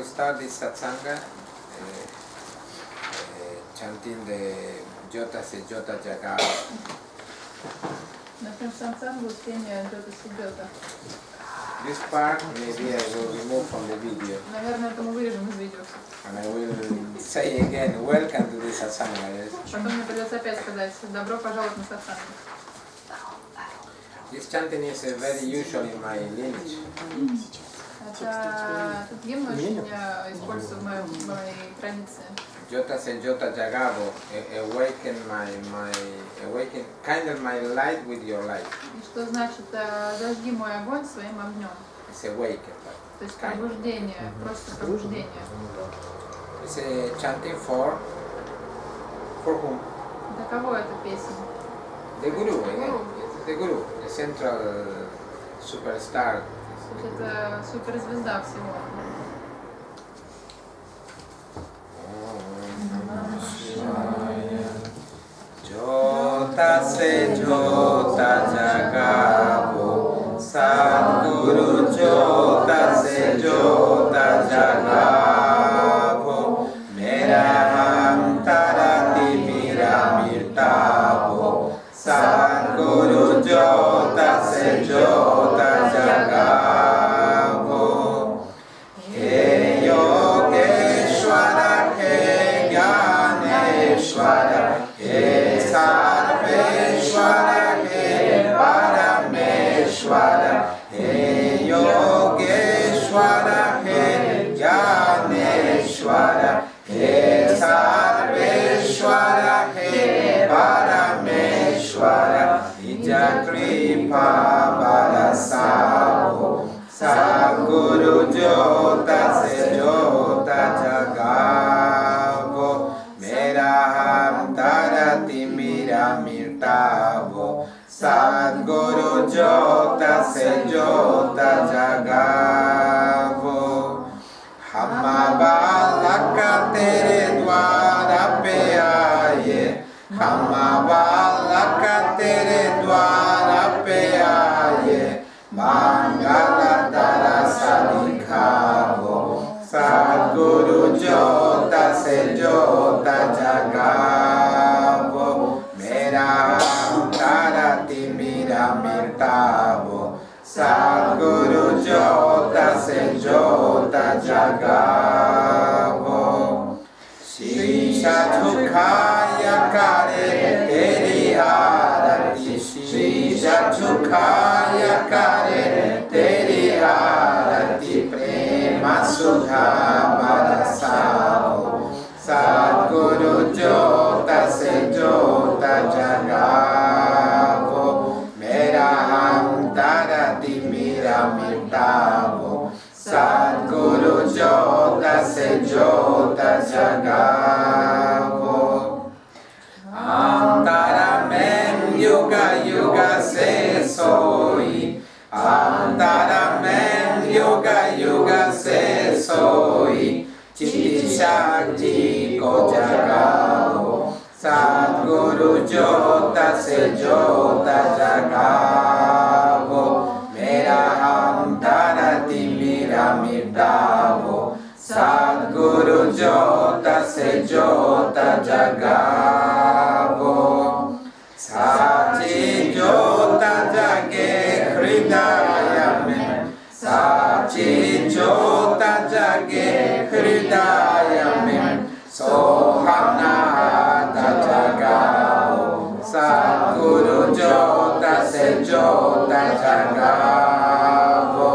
will start this satsanga chanting the Jota se Jota Jaga. Начнем сансангу с пения Джота Сиджота. This part maybe I will remove from the video. Наверное, это мы вырежем из видео. And I will say again, welcome to this satsanga. Yes? Потом мне придется опять сказать, добро пожаловать на сатсангу. This chanting is very usual in my lineage. Этот гимн очень используется в моей традиции. Jota se Jota Jagavo, awaken kindle my light with your light. И что значит зажги мой огонь своим огнем? It's awaken. То есть пробуждение, просто пробуждение. It's a chanting for whom? Для кого эта песня? The Guru again. The Guru, the central superstar. Это суперзвезда всего. Jota se Jota Jagavo, Sadguru Jota se Jota Jagavo, Meraham Tarati Miramirtavo, Sadguru Jota se Jota Jagavo, He Yogeshwara, He Gyaneshwara, He Sarveshwara, He Parameshwara, He Yogeshwara, He Gyaneshwara, He Sarveshwara, He Parameshwara, Ija Kripa Valasavo, Sadguru Jota se Jota Jagavo, Meraham Tarati Miramirtavo, Sadguru Jota se Jota Jagavo, Hamabalaka tere dwara pe aaye, Hamabalaka tere dwara pe aaye, Mangala darasa dikhavo, Sadguru Jota se Jota Jagavo, Meraham Tarati Miramirtavo, Sadguru Jota se Jota Jagavo, Shisha Chukaya Kare Teri Arati, Shisha Chukaya Kare Teri Arati, Prema Sudha Varasavo, Sadguru Jota se Jota Jagavo, Meraham Tarati Miramirtavo, Sadguru Jota se Jota Jagavo, Antaramem Yuga Yuga se soi, Antaramem Yuga Yuga se soi, Chitti Shakti ko Jagavo, Sadguru Jota se Jota Jagavo, Meraham Tarati Miramirtavo, Sadguru Jota se Jota Jagavo, Sati Jota Jage Hridayame, Sati Jota Jage Hridayame, Sohamnata Jagavo, Sadguru Jota se Jota Jagavo,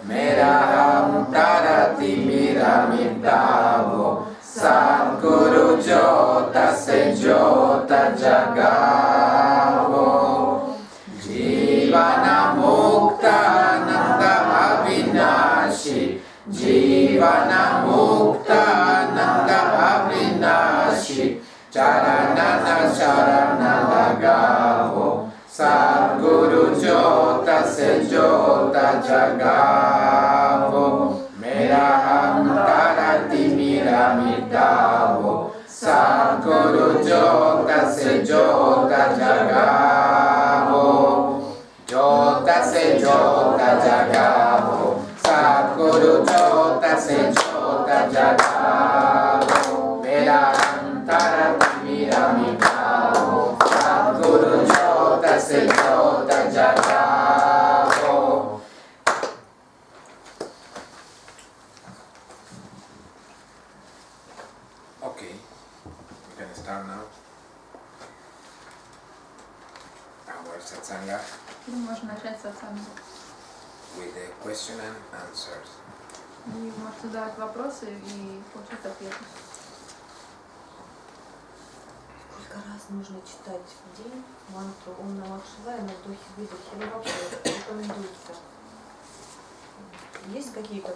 Meraham Tarati Miramirtavo, Sadguru Jota se Jota Jagavo, Jivana Mukta Nanda Avinashi, Jivana Mukta Nanda Avinashi, Charanana Sharana Lagavo, Sadguru Jota se Jota Jagavo, Meraham Tarati Miramirtavo, Sadguru Jota se Jota Jagavo, Jota se Jota Jagavo, Sadguru Jota se Jota tajatavo Vedantara Viramikavo Sadguru Jota Se Jota Jatavo. Okay, we can start now. Our satsanga Можно начать сатсангу. with the question and answers. И вы можете задавать вопросы и получить ответы. Сколько раз нужно читать в день мантру Ом Намах Шивая на вдохе-выдохе? Ну, вообще, рекомендуется. Есть какие-то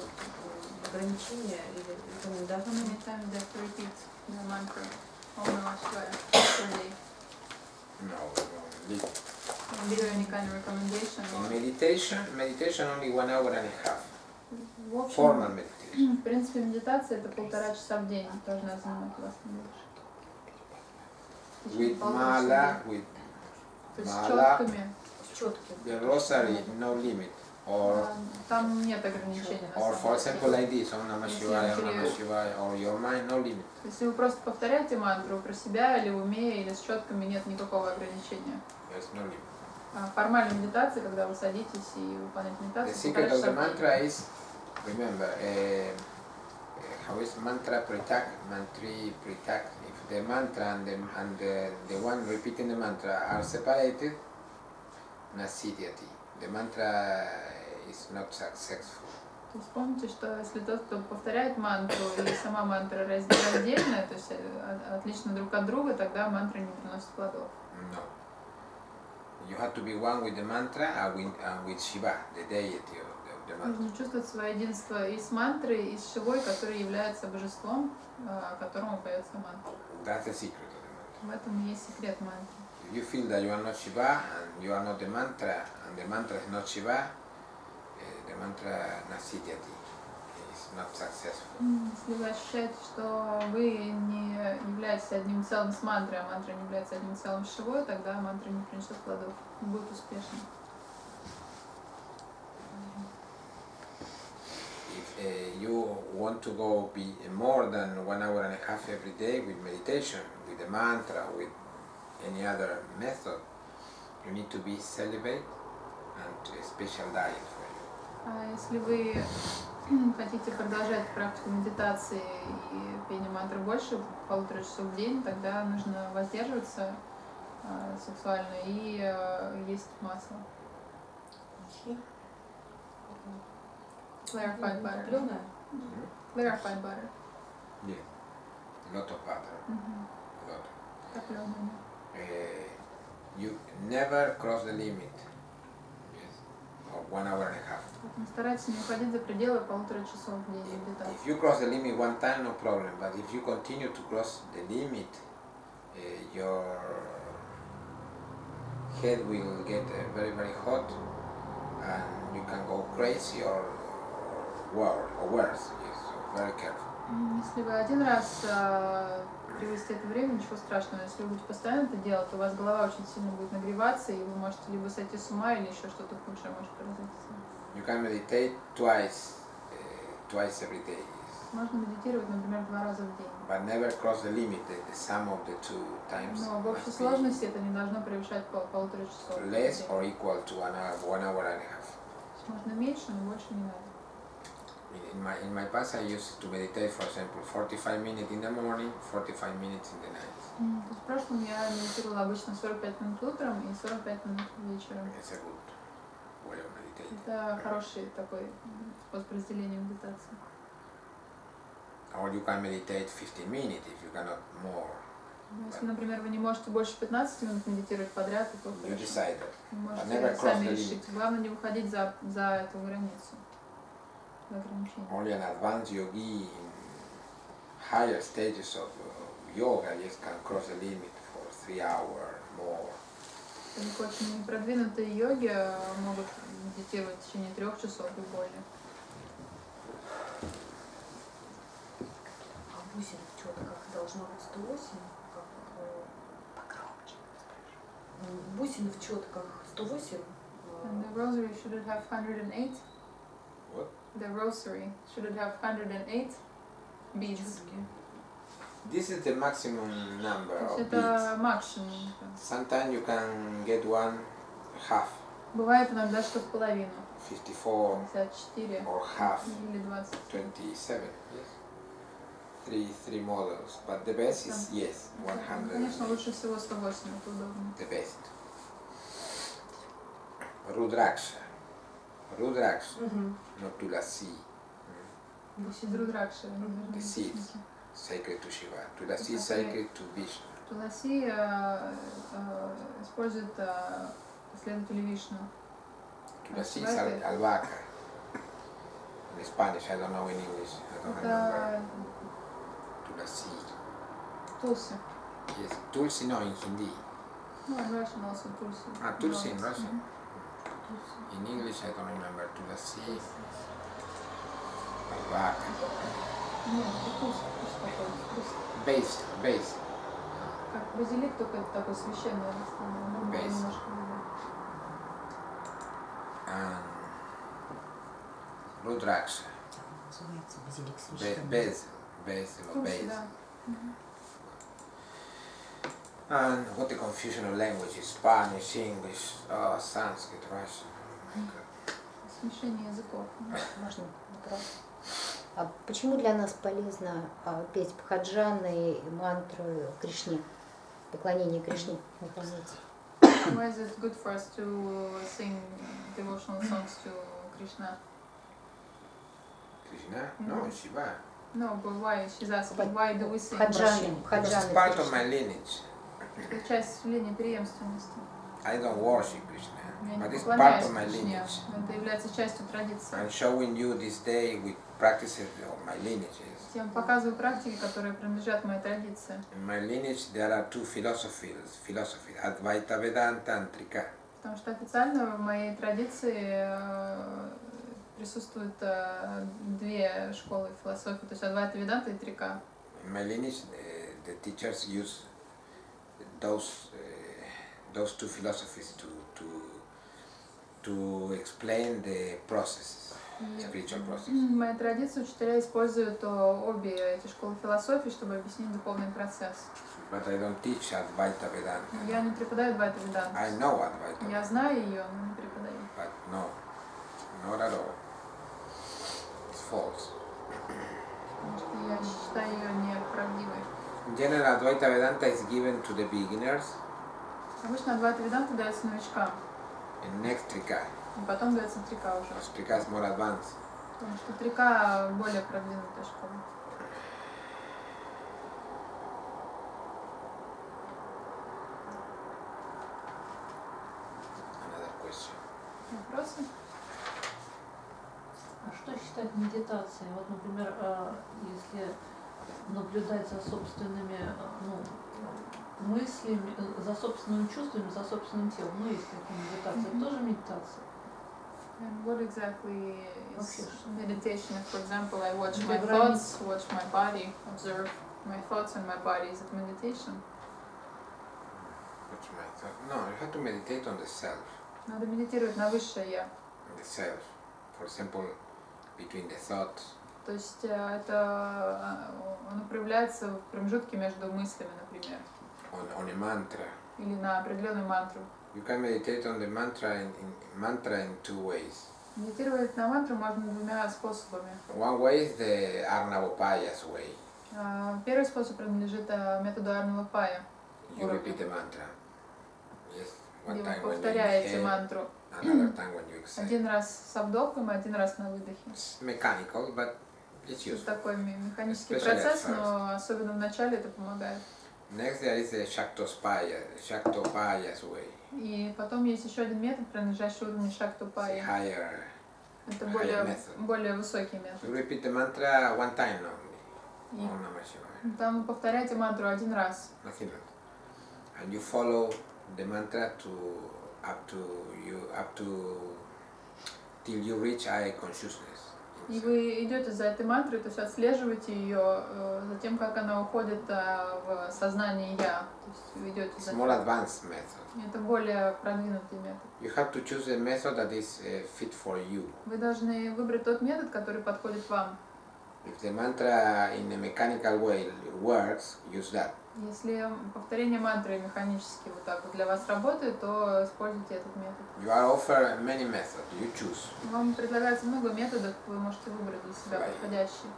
ограничения или How рекомендации? many times do you have to repeat the mantra Om Namah Shivaya per day? No, we don't leave. Is there any kind of recommendation? Meditation only 1 hour and a half. В общем, Formal meditation. в принципе, медитация это 1,5 часа в день, должна занимать вас не больше. В течение With 1,5 mala, часа. with То есть с mala, четками, Четкие. the rosary, no limit. Or там нет ограничений. на for самом example деле. like this, Om Namah Shivaya, Om Namah Shivaya, or your mind, no limit. Если вы просто повторяете мантру про себя или в уме, или с четками, нет никакого ограничения. There's no limit. А формальная медитация, когда вы садитесь и выполняете The медитацию, secret 1,5 of the часа в день. mantra is, remember, how is mantra pritak, mantri pritak. If the mantra and the one repeating the mantra are separated, nasidyati. The mantra is not successful. То есть помните, что если тот, кто повторяет мантру, и сама мантра раздельная, то есть отлично друг от друга, тогда мантра не приносит плодов. No. You have to be one with the mantra and with Shiva, the deity of the mantra. Нужно чувствовать свое единство и с мантрой, и с Шивой, который является божеством, которому поется мантра. That's the secret of the mantra. В этом и есть секрет мантры. If you feel that you are not Shiva and you are not the mantra and the mantra is not Shiva, the mantra nasidyati is not successful. Если вы ощущаете, что вы не являетесь одним целым с мантрой, а мантра не является одним целым с Шивой, тогда мантра не принесет плодов, не будет успешной. If you want to go be more than 1 hour and a half every day with meditation, with the mantra, with any other method, you need to be celibate and a special diet for you. А если вы хотите продолжать практику медитации и пения мантры больше 1,5 часов в день, тогда нужно воздерживаться сексуально и есть масло. Clarified butter. Топленое? Clarified butter. Yeah, a lot of butter, a lot. Топлёное. You never cross the limit. Yes, of 1 hour and a half. Поэтому старайтесь не уходить за пределы 1,5 часов в день If медитации. you cross the limit one time, no problem. But if you continue to cross the limit, your head will get very, very hot, and you can go crazy or worse. Yes, so very careful. Если вы один раз превысите это время, ничего страшного. Если вы будете постоянно это делать, то у вас голова очень сильно будет нагреваться, и вы можете либо сойти с ума, или еще что-то худшее может произойти. You can meditate twice every day. Можно медитировать, например, 2 раза в день. But never cross the limit, the sum of the two times Но в общей must сложности это не должно превышать 1,5 часов. be less or equal to 1 hour and a half. Можно меньше, но больше не надо. In my past, I used to meditate, for example, 45 minutes in the morning, 45 minutes in the night. В прошлом я медитировала обычно 45 минут утром и 45 минут вечером. It's a good way of meditating. Это хороший такой способ разделения медитации. Or you can meditate 15 minutes if you cannot more. Если, например, вы не можете больше 15 минут медитировать подряд, то You хорошо. decide that. Вы never можете cross сами the решить. Главное не выходить за эту границу, за ограничение. Only an advanced yogi in higher stages of yoga just can cross the limit for 3 hours more. Только очень продвинутые йоги могут медитировать в течение 3 часов и более. А бусин в четках должно быть 108? Погромче. Бусин в четках 108? And the rosary, should it have 108? What? The rosary, should it have 108? beads. This is the maximum number То есть of beads. это максимум. Sometimes you can get one half, Бывает иногда, что в половину. 54 54 or half, или 20. 27. Yes. Three models, but the best is yes, Ну, 100. конечно, лучше всего 108, это удобно. The best. Rudraksha. Rudraksha, not Tulasi. Сидрудракши. The seeds sacred to Shiva. Tulasi is Okay. sacred to Vishnu. Туласи используют последователи Вишну. Tulasi is albahaca. In Spanish, I don't know in English. I don't remember. Это Tulasi. Тулси. Yes, Tulsi no in Hindi. Ну, in Russian also Тулси. Ah, Tulsi in Много. Russian. In English, I don't remember. Tulasi. Albahaca. Нет, это Тулси. Based. Как базилик, только это такое священное растение. Бейс. Немножко другое. And Rudraksha. Называется базилик Basil or Тулси, basil. да. And what the confusion of languages, Spanish, English, Sanskrit, Russian. Oh my God. Смешение языков. Можно вопрос? А почему для нас полезно петь бхаджаны и мантру Кришне, поклонение Кришне выполнять? Why is it good for us to sing devotional songs to Krishna? Krishna? No, Shiva. No, but why? She's asking, why do we sing Бхаджаны, Because it's бхаджаны part of Кришне. my lineage. Это часть линии преемственности. I don't worship Krishna, Я but не it's part поклоняюсь of my Кришне. lineage. Это является частью традиции. I'm showing you this day with practices of my lineages. Я вам показываю практики, которые принадлежат моей традиции. In my lineage there are two philosophies, Advaita Vedanta and Trika. Потому что официально в моей традиции присутствуют две школы философии, то есть Адвайта Веданта и Трика. In my lineage, the teachers use those two philosophies to explain the processes, spiritual process. В моей традиции учителя используют обе эти школы философии, чтобы объяснить духовный процесс. But I don't teach Advaita Vedanta. Я не преподаю Адвайта Веданту. I know Advaita, Я знаю ее, но не преподаю. but no, not at all. It's false. Потому что я считаю ее неправдивой. In general, Advaita Vedanta is given to the beginners Обычно Адвайта Веданта дается новичкам, and next Trika. и потом дается Трика уже. Because Trika is more advanced. Потому что Трика более продвинутая школа. Another question. Вопросы? А что считать медитацией? Вот, например, если наблюдать за собственными мыслями, за собственными чувствами, за собственным телом, есть такая медитация, это тоже медитация? And what exactly is Okay. meditation? For example, I watch my Добрый thoughts, watch my body, observe my thoughts and my body. Is it meditation? What's my thought? No, you have to meditate on the self. Надо медитировать на высшее я. On the self. For example, between the thoughts. То есть это оно проявляется в промежутке между мыслями, например, On a mantra. или на определенную мантру. You can meditate on the mantra in two ways. Медитировать на мантру можно двумя способами. One way is the Arnavopaya's way. Первый способ принадлежит методу Арнавапая, You repeat the mantra. Yes. One где вы time when you повторяете inhale, мантру. another time when you exhale. Один раз со вдохом и один раз на выдохе. It's mechanical, but it's Это useful. такой механический Especially at процесс, first. но особенно в начале это помогает. Next there is the Shaktopaya's way. И потом есть еще один метод, принадлежащий уровню It's a Шактупая. higher. Это higher method. более высокий You метод. repeat the mantra one time only. И Om Namah Shivaya. там вы повторяете мантру один раз. Nothing else. And you follow the mantra till you reach eye consciousness. И вы идете за этой мантрой, то есть отслеживаете ее за тем, как она уходит в сознание я. То есть вы идете It's за more advanced method. Это более продвинутый метод. You have to choose a method that is fit for you. Вы должны выбрать тот метод, который подходит вам. If the mantra in a mechanical way works, use that. Если повторение мантры механически вот так вот для вас работает, то используйте этот метод. You are offered many methods. You choose. Вам предлагается много методов, вы можете выбрать для себя Right. подходящий.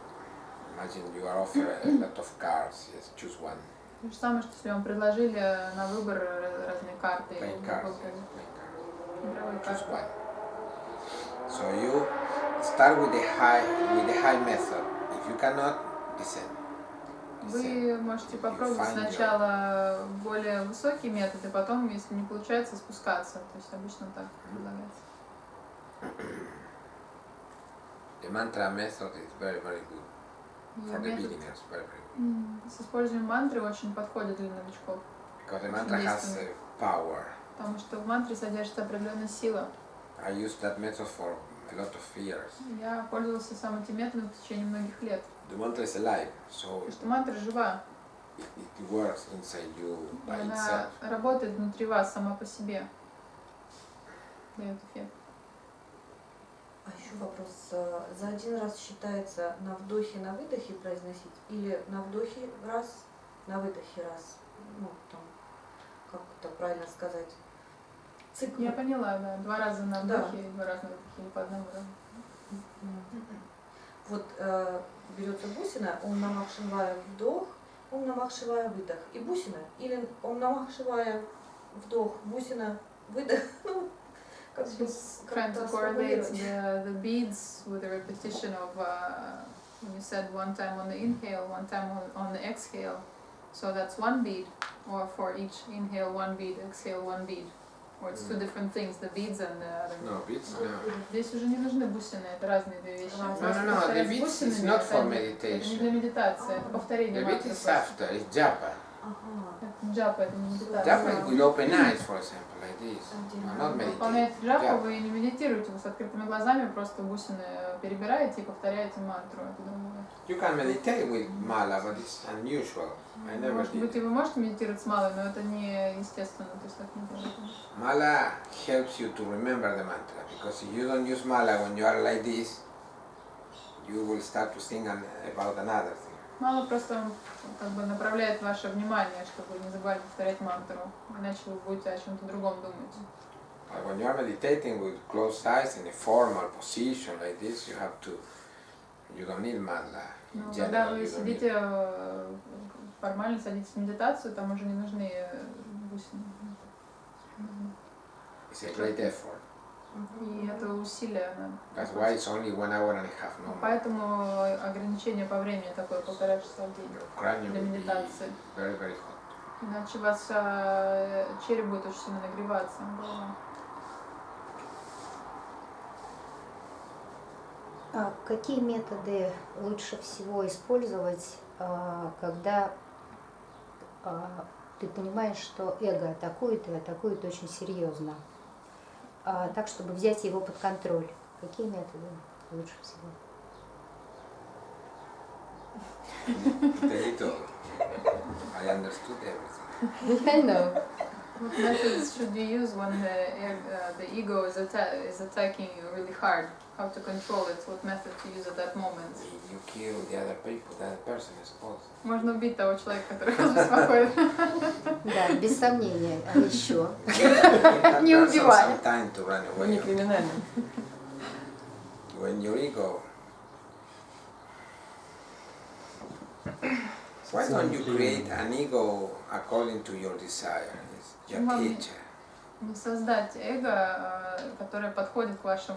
Imagine you are offered a lot of cards. Yes, choose one. То же самое, что если вам предложили на выбор разные карты, и Playing вы cards. выбрали Yes, playing cards. игровые Choose карты. one. So you start with the high method. If you cannot, descend. Вы можете попробовать find your- сначала более высокие методы, потом, если не получается, спускаться. То есть обычно так предлагается. The mantra method is very, very good И for the метод beginners. Very, very good. с использованием мантры очень подходит для новичков, Because the mantra has power. потому что в мантре содержится определенная сила. I used that method for a lot of years. Я пользовался сам этим методом в течение многих лет, The mantra is alive, so потому что мантра жива, it works inside you и by она itself. работает внутри вас сама по себе, дает эффект. А еще вопрос. За один раз считается на вдохе, на выдохе произносить? Или на вдохе раз, на выдохе раз? Ну, там, как это правильно сказать? Цикл. Я поняла, да, 2 раза на Да. вдохе и 2 раза на выдохе, или по одному разу. Вот берется бусина, ом намах шивая вдох, ом намах шивая выдох. И бусина, или ом намах шивая вдох, бусина, выдох. Ну, как бы She's trying to как-то correlate сформулировать. the beads with the repetition of when you said one time on the inhale, one time on the exhale. So that's one bead, or for each inhale one bead, exhale one bead. Or it's two different things, the beads and the other. No, beats, no. Здесь уже не нужны бусины, это разные две вещи. No, Просто no, the повторять с beats is бусинами, not это for не- Это не meditation. для медитации, это The повторение beat мантры is просто. after, it's japa. Ага. Это джапа, это не медитация. Japa is with open eyes, for example, like this. Отдельно. No, not Вы meditation. выполняете джапу, Japa. вы не медитируете, вы с открытыми глазами просто бусины перебираете и повторяете мантру. Это другое. You can meditate with mala, but it's unusual. I never Может быть, did. и вы можете медитировать с малой, но это не естественно, то есть так не делают. Mala helps you to remember the mantra, because if you don't use mala when you are like this, you will start to think about another thing. Мало просто как бы направляет ваше внимание, чтобы вы не забывали повторять мантру, иначе вы будете о чем-то другом думать. But when you are meditating with closed eyes in a formal position like this, you don't need mala. In Но когда general, вы you don't need. сидите, формально садитесь в медитацию, там уже не нужны бусины. It's a great effort. И это усилие надо. That's why it's only 1 hour and a half, no more. Поэтому ограничение по времени такое 1,5 часа в день Your cranium для will be медитации. very, very hot. Иначе у вас череп будет очень сильно нагреваться. Голова. А какие методы лучше всего использовать, когда ты понимаешь, что эго атакует и атакует очень серьезно? Так, чтобы взять его под контроль. Какие методы лучше всего? Tell it all. I understood everything. I know. What methods should you use when the ego is attacking you really hard? How to control it? What method to use at that moment? You kill the other people, the other person, I suppose. Можно убить того человека, который вас беспокоит. Да, без сомнения. А еще? Give that Не person убивай. some time to run Не away. криминально. When your ego... Why don't you create an ego according to your desire? It's your Мам. teacher. Не создать эго, которое подходит к вашим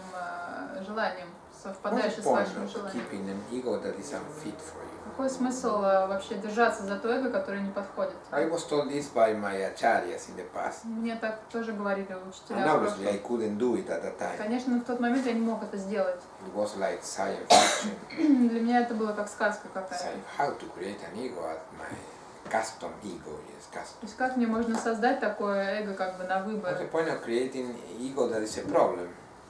желаниям, What's совпадающее the с point вашими of желаниями. keeping an ego that is unfit for you? Какой смысл вообще держаться за то эго, которое не подходит? I was told this by my acharyas in the past. Мне так тоже говорили And учителя в obviously I прошлом. couldn't do it at that time. Конечно, в тот момент я не мог это сделать. It was like science fiction. Для меня это было как сказка какая-то. Saying how to create an ego at my custom ego, yes, custom. То есть как мне можно создать такое эго как бы на What's the выбор? point of creating ego that is a problem?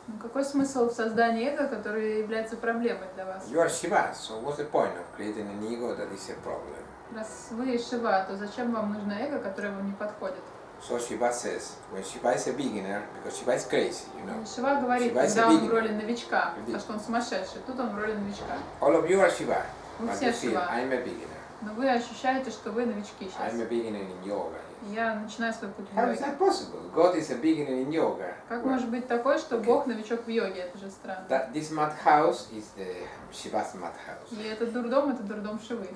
Ну, какой смысл в создании эго, которое является проблемой для вас? You are Shiva, so what's the point of creating an ego that is a problem? Раз вы Шива, то зачем вам нужно эго, которое вам не подходит? So Shiva says, when Shiva is a beginner, because Shiva is crazy, you know. Шива говорит, Shiva is a когда он в beginner. роли новичка, Indeed. потому что он сумасшедший, тут он в роли новичка. All of you are Shiva, Вы but все you feel, Shiva, I'm a beginner. но вы ощущаете, что вы новички сейчас. I'm a beginner in yoga. Я начинаю свой путь в How is йоге. that possible? God is a beginner in yoga. Как Well, может быть такое, что Okay. Бог новичок в йоге? Это же странно. this mud house is the Shiva's mud house. И этот дурдом Шивы.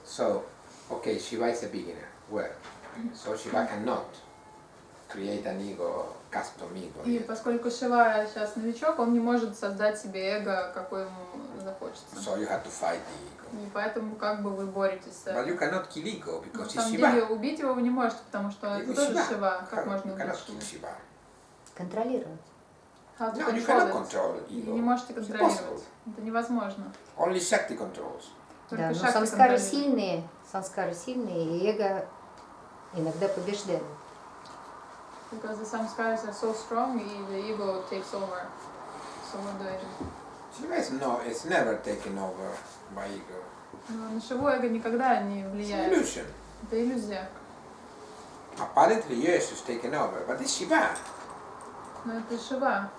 So, okay, Shiva is a beginner. Well, so Shiva cannot create an ego, custom ego. И yet. поскольку Шива сейчас новичок, он не может создать себе эго, какое ему захочется. So you have to fight the ego. И поэтому как бы вы боретесь с But этим. you cannot kill ego Но because на it's самом Shiva. деле убить его вы не можете, потому что Ego это is тоже Shiva. Шива. Как How- можно you убить cannot kill Шиву? Shiva. Контролировать. How to No, you control cannot it. control И ego. не можете It's контролировать. impossible. Это невозможно. Only Shakti controls. Только Да, но Шакти самскары контролирует. сильные, и эго иногда побеждает. Because the samskaras are so strong, the ego takes over. So what do I do? Shiva it's never taken over by ego. Но на Шиву эго никогда не It's an влияет. illusion. Это иллюзия. Apparently, yes, it's taken over, but it's Shiva. Но это Шива.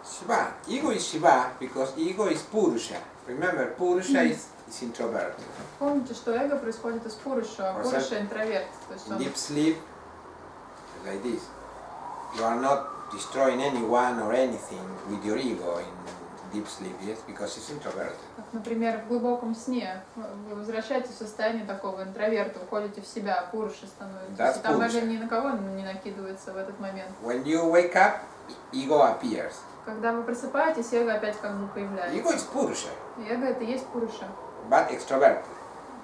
Shiva. Ego is Shiva because ego is Purusha. Remember, Purusha is introverted. Помните, что эго происходит из Пуруша, а Просто Пуруша интроверт. То есть In он deep sleep, like this. You are not destroying anyone or anything with your ego in deep sleep, yes, because it's introverted. как, например, в глубоком сне вы возвращаетесь в состояние такого интроверта, уходите в себя, а Пуруша становитесь. That's И там эго Purusha. ни на кого не накидывается в этот момент. When you wake up, ego appears. Когда вы просыпаетесь, эго опять как бы Ego появляется. is Purusha, И эго это и есть Пуруша. but extroverted.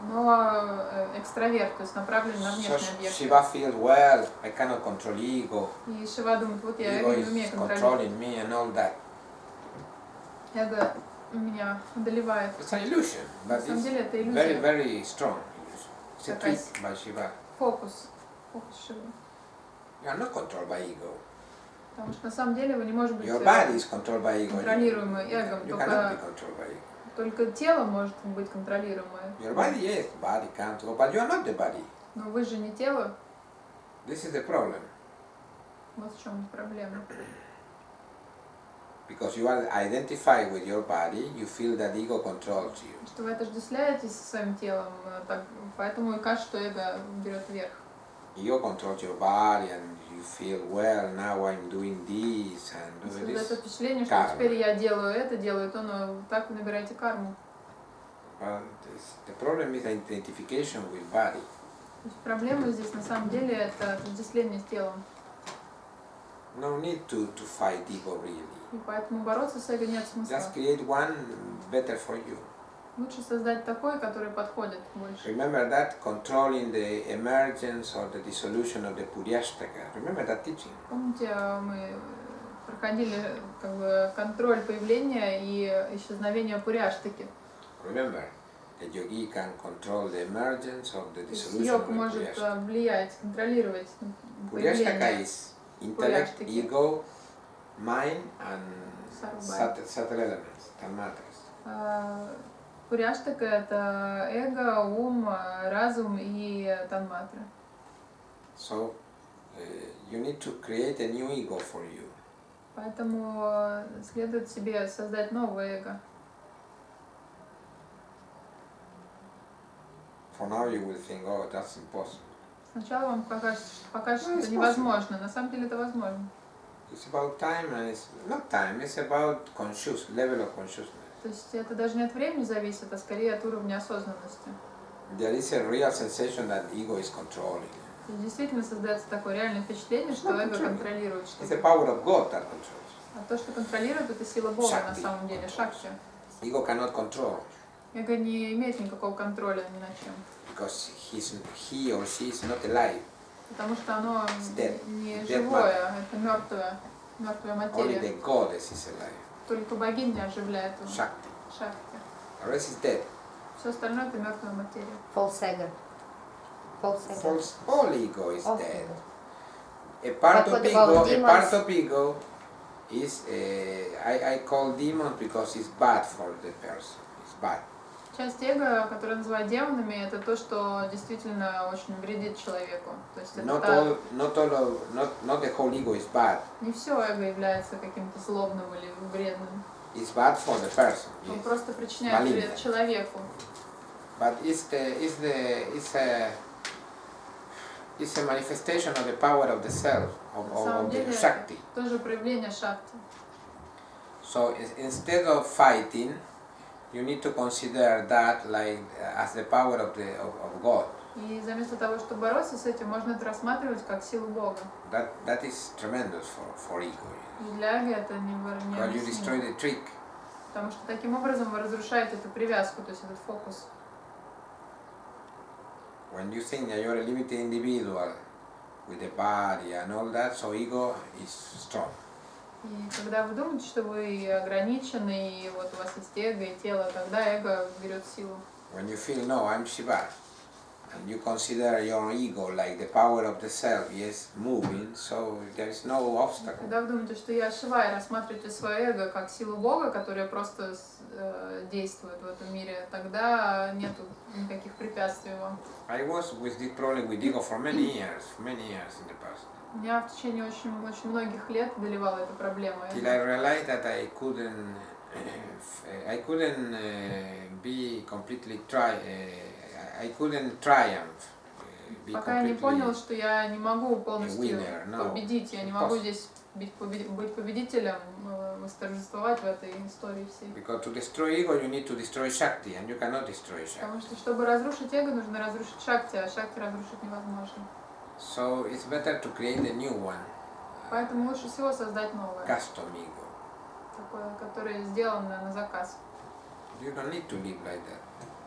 Но экстраверт, то есть направлен на So внешний объект. Shiva feels, well, I cannot control ego. И Шива думает, вот я Ego эго не умею is контролировать. controlling me and all that. Эго меня одолевает. It's an illusion, На but самом деле это it's иллюзия. very strong illusion. It's a Такая trick by Shiva. Фокус. Фокус Шивы. You are not controlled by ego. Потому что на самом деле вы не можете быть Your body is controlled by ego. контролируемый эгом. You cannot be Только, controlled by ego. только тело может быть контролируемое. Your body, yes, body can't go, but you are not the body. Но вы же не тело. This is the problem. Вот в чем проблема. Because you are identified with your body, you feel that ego controls you. Что вы отождествляетесь со своим телом, так, поэтому и кажется, что эго берет верх. Ego controls your body and you feel, well, now I'm doing this and doing Создается this. впечатление, что Карма. теперь я делаю то, но так вы набираете карму. But the problem is identification with body. То есть проблема здесь на самом деле это отождествление с телом. No need to fight ego really. И поэтому бороться с эго нет смысла. Just create one better for you. Лучше создать такой, который подходит больше. Remember that controlling the emergence or the dissolution of the Puryashtaka. Remember that teaching? Помните, мы проходили как бы контроль появления и исчезновения Пуряштаки. Remember, the yogi can control the emergence of the То есть dissolution йог of the может Puryashtaka. влиять, контролировать Puryashtaka появление. is intellect, Puryashtaki. ego, mind, and Sarubhai. subtle elements, tanmatras. Пуряштака это эго, ум, разум и танматра. So you need to create a new ego for you. Поэтому следует себе создать новое эго. For now you will think, oh, that's impossible. Сначала вам покажется, что Ну, это невозможно. На самом деле это возможно. It's about time and it's not time, it's about level of consciousness. То есть это даже не от времени зависит, а скорее от уровня осознанности. There is a real sensation that ego is controlling. То есть действительно создается такое реальное впечатление, что эго контролирует It's the что-то. power of God that controls. А то, что контролирует, это сила Бога на Шакти. самом деле, шакти. Ego cannot control Эго не имеет никакого контроля ни над чем. because he or she is not alive. Потому что оно dead. не Dead живое, это мертвая Only материя. the goddess is alive. Только богиня оживляет его. Shakti. Шакти. The rest is dead. Все остальное это мертвая материя. False ego. False ego. False, all ego is All dead. ego. A part But of what about ego, a demons? part of ego is I call demons because it's bad for the person. It's bad. Часть эго, которая называют демонами, это то, что действительно очень вредит человеку. То есть это not the whole ego is bad. не все эго является каким-то злобным или вредным. It's bad for the person. Он Yes. просто причиняет вред Maligno. человеку. But it's a manifestation of the power of the self, На самом of the деле Shakti. это тоже проявление шакти. So instead of fighting, you need to consider that like as the power of God. И вместо того, чтобы бороться с этим, можно это рассматривать как силу Бога. That is tremendous for ego. И для эго это Because you destroy необъяснимо. the trick. Потому что таким образом вы разрушаете эту привязку, то есть этот фокус. When you think that you're a limited individual with the body and all that, so ego is strong. И когда вы думаете, что вы ограничены, и вот у вас есть эго и тело, тогда эго берет силу. When you feel, no, I'm Shiva, and you consider your ego like the power of the self, yes, moving, so there is no obstacle. Когда вы думаете, что я Шива, и рассматриваете свое эго как силу Бога, которая просто действует в этом мире, тогда нету никаких препятствий вам. I was with this problem with ego for many years in the past. Меня в течение очень многих лет одолевала эта проблема. Till I realized that I couldn't be completely I couldn't triumph. Be Пока я не понял, что я не могу полностью winner, no. победить, я не могу здесь быть победителем, восторжествовать в этой истории всей. Because to destroy ego, you need to destroy Shakti, and you cannot destroy Shakti. Потому что, чтобы разрушить эго, нужно разрушить Шакти, а Шакти разрушить невозможно. So it's better to create a new one, Поэтому лучше всего создать новое, custom ego. такое, которое сделано на заказ. You don't need to live like that,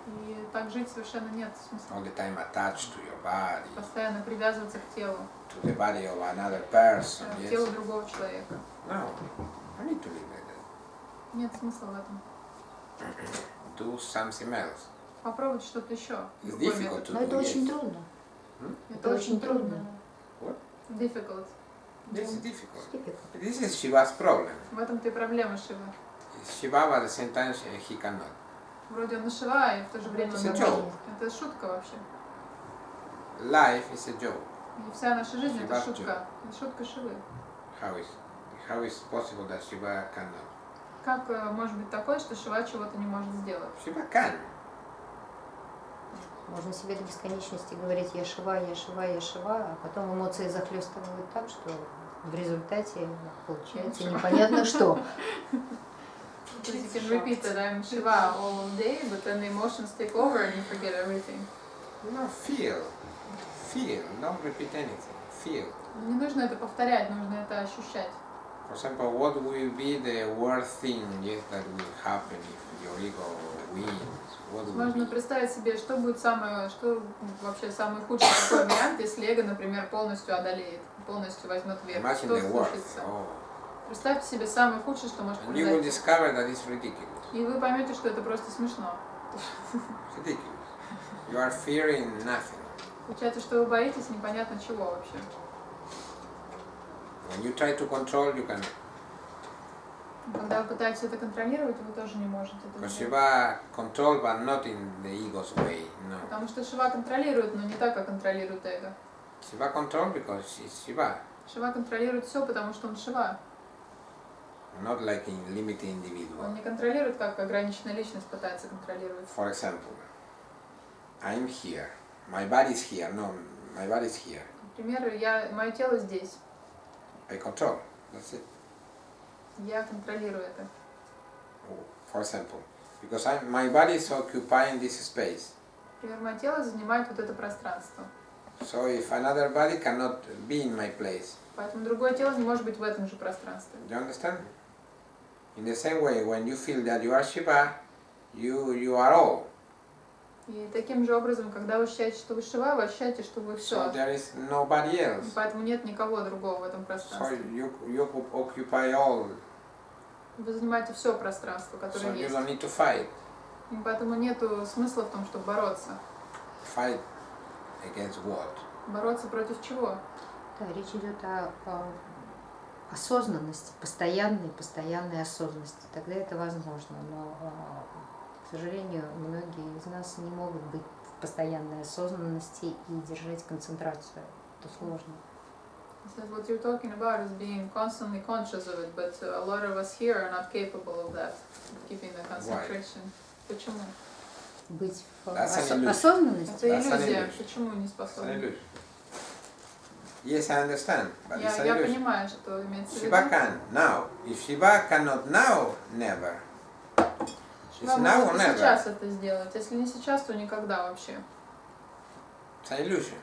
И так жить совершенно нет смысла. all the time attached to your body, Постоянно привязываться к телу, to the body of another person. к Yes. телу другого человека. No, I need to live like that. Нет смысла в этом. Do something else. Попробовать что-то еще. It's другой difficult метод. to Но do. это очень Yes. трудно. Это это очень очень трудно. трудно. What? Difficult. This is difficult. Difficult. This is Shiva's problem. В этом-то и проблема Шивы. Shiva, but at the same time, he cannot. Вроде он и Шива, и в то же время он It's не a может. joke. Это шутка вообще. Life is a joke. И вся наша жизнь это Шива шутка. Это шутка Шивы. How is possible that Shiva cannot? Как может быть такое, что Шива чего-то не может сделать? Shiva can. Можно себе до бесконечности говорить «я шива, я шива, я шива», а потом эмоции захлестывают так, что в результате получается непонятно что. So you can repeat that I'm Shiva all day, but then the emotions take over and you forget everything. No, feel. Don't repeat anything. Feel. Не нужно это повторять, нужно это ощущать. For example, what will be the worst thing, yes, that will happen if your ego wins? What will Можно be? представить себе, что будет что вообще самый худший такой вариант, если эго, например, полностью одолеет, полностью возьмет верх. Imagine Что the worst. случится? Oh. Представьте себе самое худшее, что может And you will произойти. discover that it's ridiculous. И вы поймете, что это просто смешно. It's ridiculous. You are fearing nothing. Получается, что вы боитесь непонятно чего вообще. When you try to control, you cannot. Когда вы пытаетесь это контролировать, вы тоже не можете это Because сделать. Shiva control, but not in the ego's way. No. Потому что Шива контролирует, но не так, как контролирует эго. Shiva control because it's Shiva, Шива контролирует все, потому что он Шива. not like in limited individual. Он не контролирует, как ограниченная личность пытается контролировать. For example, I'm here. My body is here. No, my body is here. Например, мое тело здесь. I control. That's it. Я контролирую это. For example, because my body is occupying this space. Например, мое тело занимает вот это пространство. So if another body cannot be in my place, Поэтому другое тело не может быть в этом же пространстве. do you understand? In the same way, when you feel that you are Shiva, you are all. И таким же образом, когда вы ощущаете, что вы Шива, вы ощущаете, что вы So все. there is nobody else. Поэтому нет никого другого в этом So пространстве. you occupy all. Вы занимаете все пространство, которое So you есть. don't need to fight. И поэтому нету смысла в том, чтобы бороться. Fight against what? Бороться против чего? Да, речь идет о осознанности, постоянной осознанности. Тогда это возможно. Но К сожалению, многие из нас не могут быть в постоянной осознанности и держать концентрацию. Это сложно. He says what you're talking about is being constantly conscious of it, but a lot of us here are not capable of that, of keeping the concentration. Почему? Быть в That's an illusion. осознанности. Это That's an иллюзия. illusion. Почему не It's an способны? illusion. Yes, I understand, but it's an Я illusion. понимаю, что имеется в виду. Shiva can now. If Shiva cannot now, never. It's Вам now or может и never. сейчас это сделать. Если не сейчас, то никогда вообще. It's an illusion.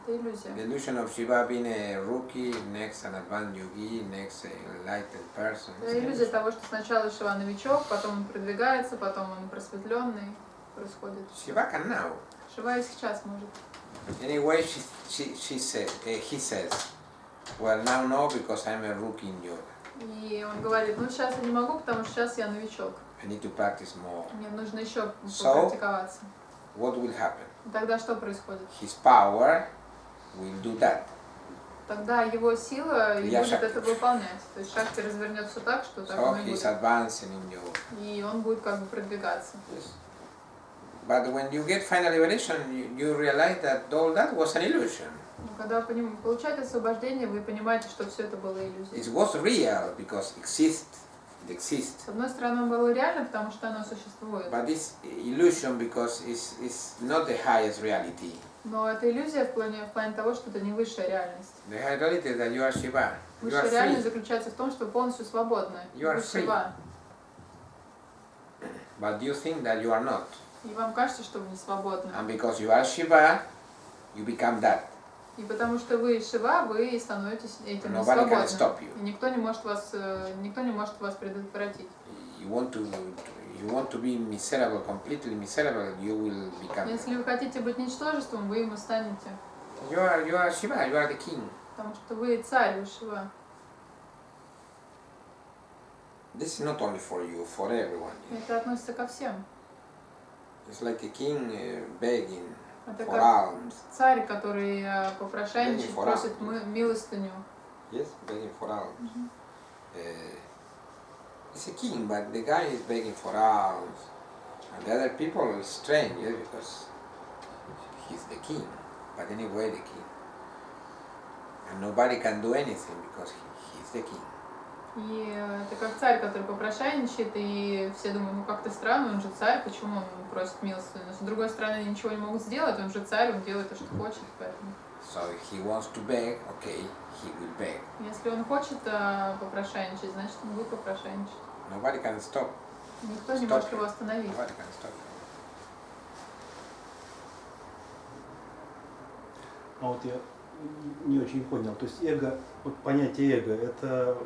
Это иллюзия. The illusion of Shiva being a rookie, next an advanced yogi, next a enlightened person. It's Это an иллюзия illusion. того, что сначала Шива новичок, потом он продвигается, потом он просветленный. Происходит. Shiva can now. Шива и сейчас может. Anyway, she said, he says, well, now no, because I'm a rookie in yoga. И он говорит, ну сейчас я не могу, потому что сейчас я новичок. I need to practice more. Мне нужно еще So? попрактиковаться. What will happen? И тогда что происходит? His power will do that. Тогда его сила и Я будет шакти. это выполнять. То есть шахти развернется так, что так So оно и he's будет. advancing in yoga. И он будет как бы продвигаться. Yes. But when you get final liberation, you realize that all that was an illusion. Но когда вы получаете освобождение, вы понимаете, что все это было It иллюзией. was real because it exists. С одной стороны, оно было реально, потому что оно существует. But it's illusion because it's not the highest reality. Но это иллюзия в плане того, что это не высшая реальность. The high reality is that you are Shiva. You are Высшая реальность free. заключается в том, что вы полностью свободны. You are Вы free. Шива. But you think that you are not. И вам кажется, что вы не свободны. And because you are Shiva, you become that. И потому что вы Шива, вы становитесь этим не Nobody can свободны. stop you. И никто не может вас предотвратить. You want to be miserable, completely miserable, you will become. Если вы хотите быть ничтожеством, вы им и станете. You are Shiva, you are the king. Потому что вы царь, вы Шива. This is not only for you, for everyone. Это относится ко всем. It's like a king begging Это for как alms. царь, который попрошайничает, for просит alms. милостыню. Yes, begging for alms. It's a king, but the guy is begging for alms. And the other people are strange, yes, because he's the king. But anyway, the king. And nobody can do anything because he's the king. И это как царь, который попрошайничает, и все думают, ну как-то странно, он же царь, почему он просит милостыню? Но с другой стороны, они ничего не могут сделать, он же царь, он делает то, что хочет, поэтому. So if he wants to beg, okay, he will beg. Если он хочет попрошайничать, значит он будет попрошайничать. Nobody can stop. Никто не Stop может him. его остановить. Nobody can stop him. А вот я не очень понял. То есть эго, вот понятие эго, это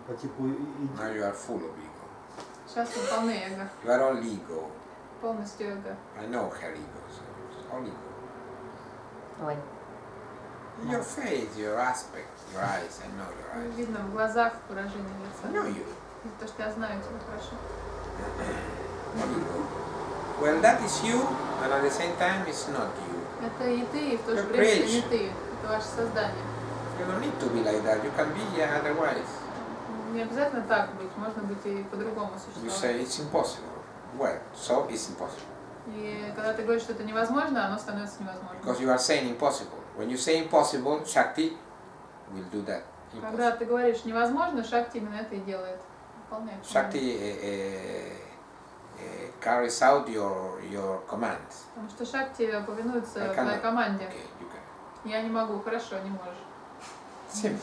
по типу... Now you are full of ego. Сейчас вы полны эго, You are all ego. полностью эго. I know her ego, so it's all ego. Ой, Your face, your aspect, your eyes, I know your eyes. Видно в глазах выражение I know лица. you. То, что я знаю тебя хорошо. All ego. Well, that is you, and at the same time, it's not you. Это и ты, и в то же Your время это не creation. ты. Это ваше создание. You don't need to be like that. You can be otherwise. Не обязательно так быть, можно быть и по-другому You существовать. say it's impossible. Well, so it's impossible. И когда ты говоришь, что это невозможно, оно становится невозможным. Because you are saying impossible. When you say impossible, Shakti will do that. Когда Impossible. ты говоришь невозможно, Шакти именно это и делает. Выполняет. Shakti carries out your commands. Потому что Шакти повинуется I твоей cannot. команде. Okay, you can. Я не могу, хорошо, не можешь. Simple.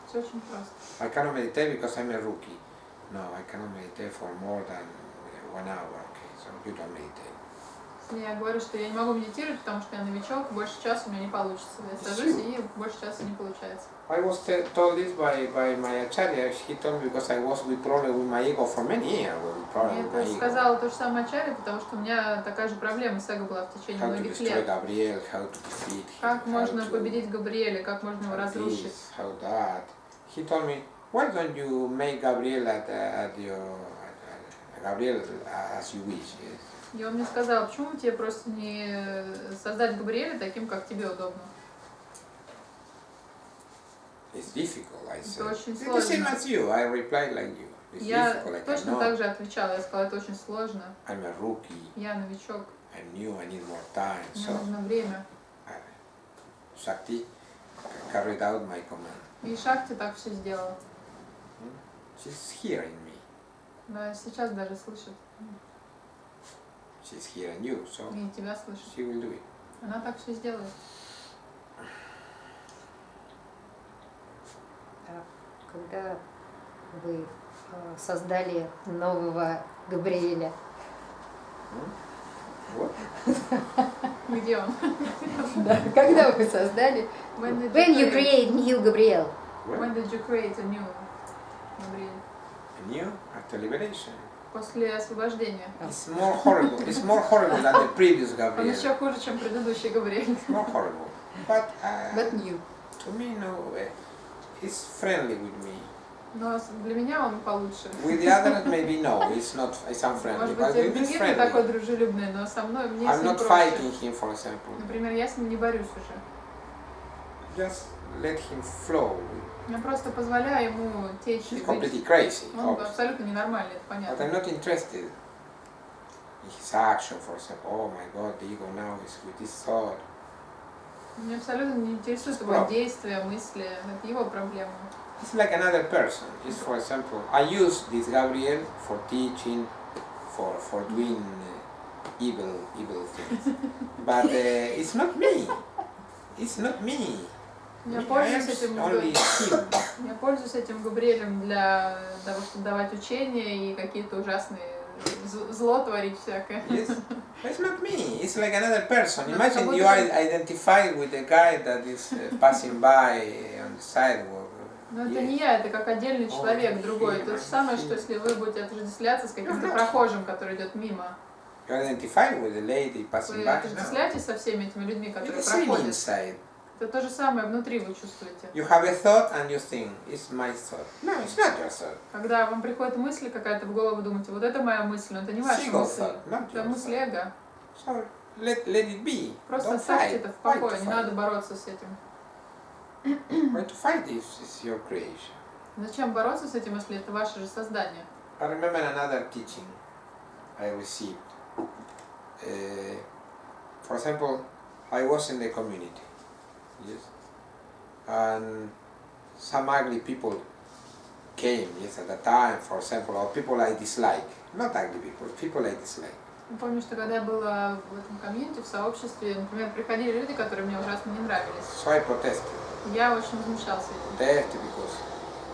Все очень просто. I cannot meditate because I'm a rookie. No, I cannot meditate for more than 1 hour. Okay, so you don't meditate. Если я говорю, что я не могу медитировать, потому что я новичок, больше часа у меня не получится. Я сажусь, и больше часа не получается. I was told this by my acharya. He told me because I was with problem with my ego for many years. With problem Я with my это ego. сказала то же самое Ачарье, потому что у меня такая же проблема с эго была в течение How to многих destroy лет. Gabriel, how to defeat him, Как how можно to- победить Габриэля, как можно его how разрушить. this, how that. He told me, why don't you make Gabriel Gabriel as you wish? Yes. И он мне сказал, почему бы тебе просто не создать Габриэля таким, как тебе удобно. It's difficult, I said. очень It's the same сложно. as you. I replied like you. It's Я difficult, I точно так cannot. же отвечала. Я сказала, это очень сложно. I'm a rookie. Я новичок. I'm new. I need more time. Мне So нужно время. Shakti carried out my command. И Шакти так все сделала. She's hearing me. Она сейчас даже слышит. She's hearing you. So И тебя слышит. she will do it. Она так все сделает. Когда вы создали нового Габриэля, What? Где он? да, когда вы создали, When when you create new Gabriel, When did you create a new Габриэль? New after liberation. После освобождения. It's more horrible. It's more horrible than the previous Он Gabriel. еще хуже, чем предыдущий Габриэль. It's more horrible. But but new. to me, no. He's friendly with me. Но для меня он получше. With the others, maybe no. It's not. It's unfriendly. Может But быть, и with me, it's других не такой friendly. дружелюбный, но со мной мне с I'm ним not проще. fighting him, for example. Например, я с ним не борюсь уже. Just let him flow. Я просто позволяю ему течь. и He's быть. completely crazy. Он Obviously. абсолютно ненормальный, это But I'm понятно. not interested in his action, for example. Oh my God, the ego now is with this thought. Меня абсолютно не интересует его Справа. действия, мысли. Это его проблема. It's like another person. It's, for example, I use this Gabriel for teaching, for doing evil things. But it's not me. It's not me. Я I пользуюсь am этим, only him. я пользуюсь этим Габриэлем для того, чтобы давать учения и какие-то ужасные зло творить всякое. Yes, but it's not me. It's like another person. No, Imagine but you what- identify with the guy that is passing by on the sidewalk. Но это Yes. не я, это как отдельный О, человек другой. То же самое, хим. что если вы будете отождествляться с каким-то прохожим, который идет мимо. You identify with the lady passing Вы by. No. отождествляетесь со всеми этими людьми, It's которые the same проходят. inside. Это то же самое внутри вы чувствуете. You have a thought and you think, it's my thought. No, it's not your thought. Когда вам приходит мысль какая-то в голову, вы думаете, вот это моя мысль, но это не ваша Single мысль. thought, not Это your мысль thought. эго. So let it be. Просто Don't оставьте fight. это в Why to покое, не fight? надо бороться с этим. Why to fight if it's your creation? Зачем бороться с этим, если это ваше же создание? I remember another teaching I received. For example, I was in the community, yes, and some ugly people came, yes, at the time, for example, or people I dislike, not ugly people I dislike. Я помню, что когда я была в этом комьюнити, в сообществе, например, приходили люди, которые мне ужасно не нравились. So I protested. Я очень возмущался этим. Protested because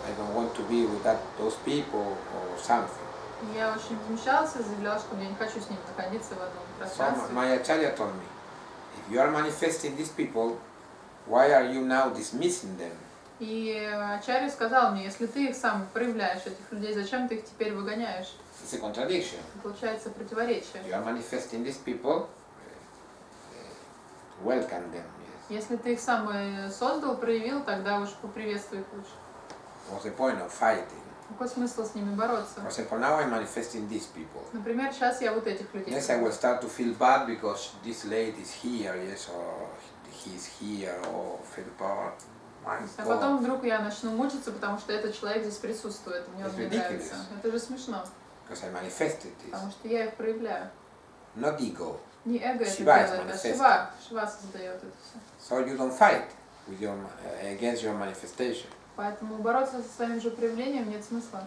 I don't want to be with those people or something. Я очень возмущался, заявлял, что я не хочу с ними находиться в одном So пространстве. my acharya told me, if you are manifesting these people, why are you now dismissing them? И Ачарья сказал мне, если ты их сам проявляешь, этих людей, зачем ты их теперь выгоняешь? It's a contradiction. Получается противоречие. You are manifesting these people, welcome them. Yes. Если ты их сам создал, проявил, тогда уж поприветствуй их лучше. What's the point of fighting? Какой смысл с ними бороться? For example, now I'm manifesting these people. Например, сейчас я вот этих людей. Yes, I will start to feel bad because this lady is here, yes, or he's here, or feel bad. My А God. потом вдруг я начну мучиться, потому что этот человек здесь присутствует, мне он It's не ridiculous. нравится. Это же смешно, Because I manifested this. потому что я их проявляю. Not ego. Не эго это Шива is делает, а manifesting. Шива создает это все. So you don't fight with your, against your manifestation. Поэтому бороться со своим же проявлением нет смысла.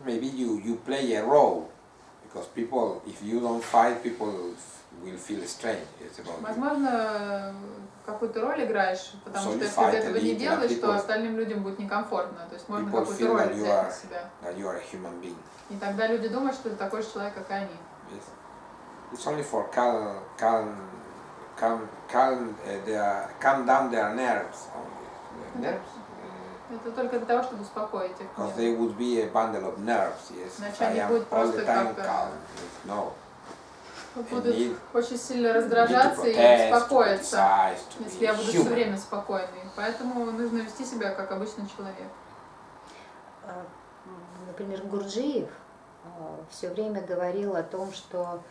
Maybe you play a role, because people, if you don't fight, people will feel strange yes, about you. Возможно, какую-то роль играешь, потому So что you если ты fight этого a не little, делаешь, people- то остальным людям будет некомфортно. То есть можно People какую-то feel роль that you взять are- на себя. That you are a human being. И тогда люди думают, что ты такой же человек, как и они. Yes. It's only for calm down their nerves. Only. Their nerves? Это только для того, чтобы успокоить их. Because they would be a bundle of nerves, yes. Значит, If I они am будут all the просто time как, calm. Yes, no. Будут need- очень сильно You need to раздражаться и protest, to беспокоиться, criticize, to если be я буду все human. время спокойной. Поэтому нужно вести себя как обычный человек. Например, Гурджиев все время говорил о том, что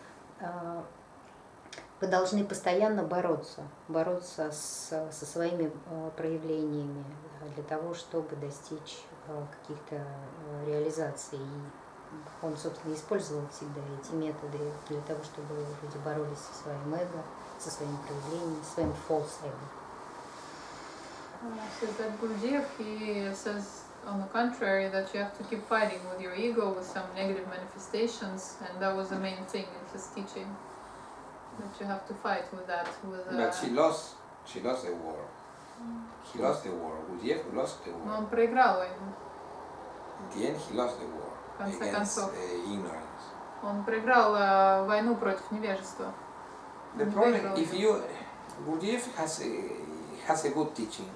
вы должны постоянно бороться со своими проявлениями для того, чтобы достичь каких-то реализаций. И он, собственно, использовал всегда эти методы для того, чтобы люди боролись со своим эго, со своим проявлением, своим false эго. So that Gurdjieff, he says on the contrary that you have to keep fighting with your ego, with some negative manifestations, and that was the main thing in his teaching. That you have to fight with that, with But she lost the war. He lost the war. Gurdjieff lost the Но war. он проиграл войну. In the end, he lost the war В конце against концов. ignorance. Он проиграл войну против невежества. The Он problem, выиграл if её. you, Gurdjieff has a good teaching,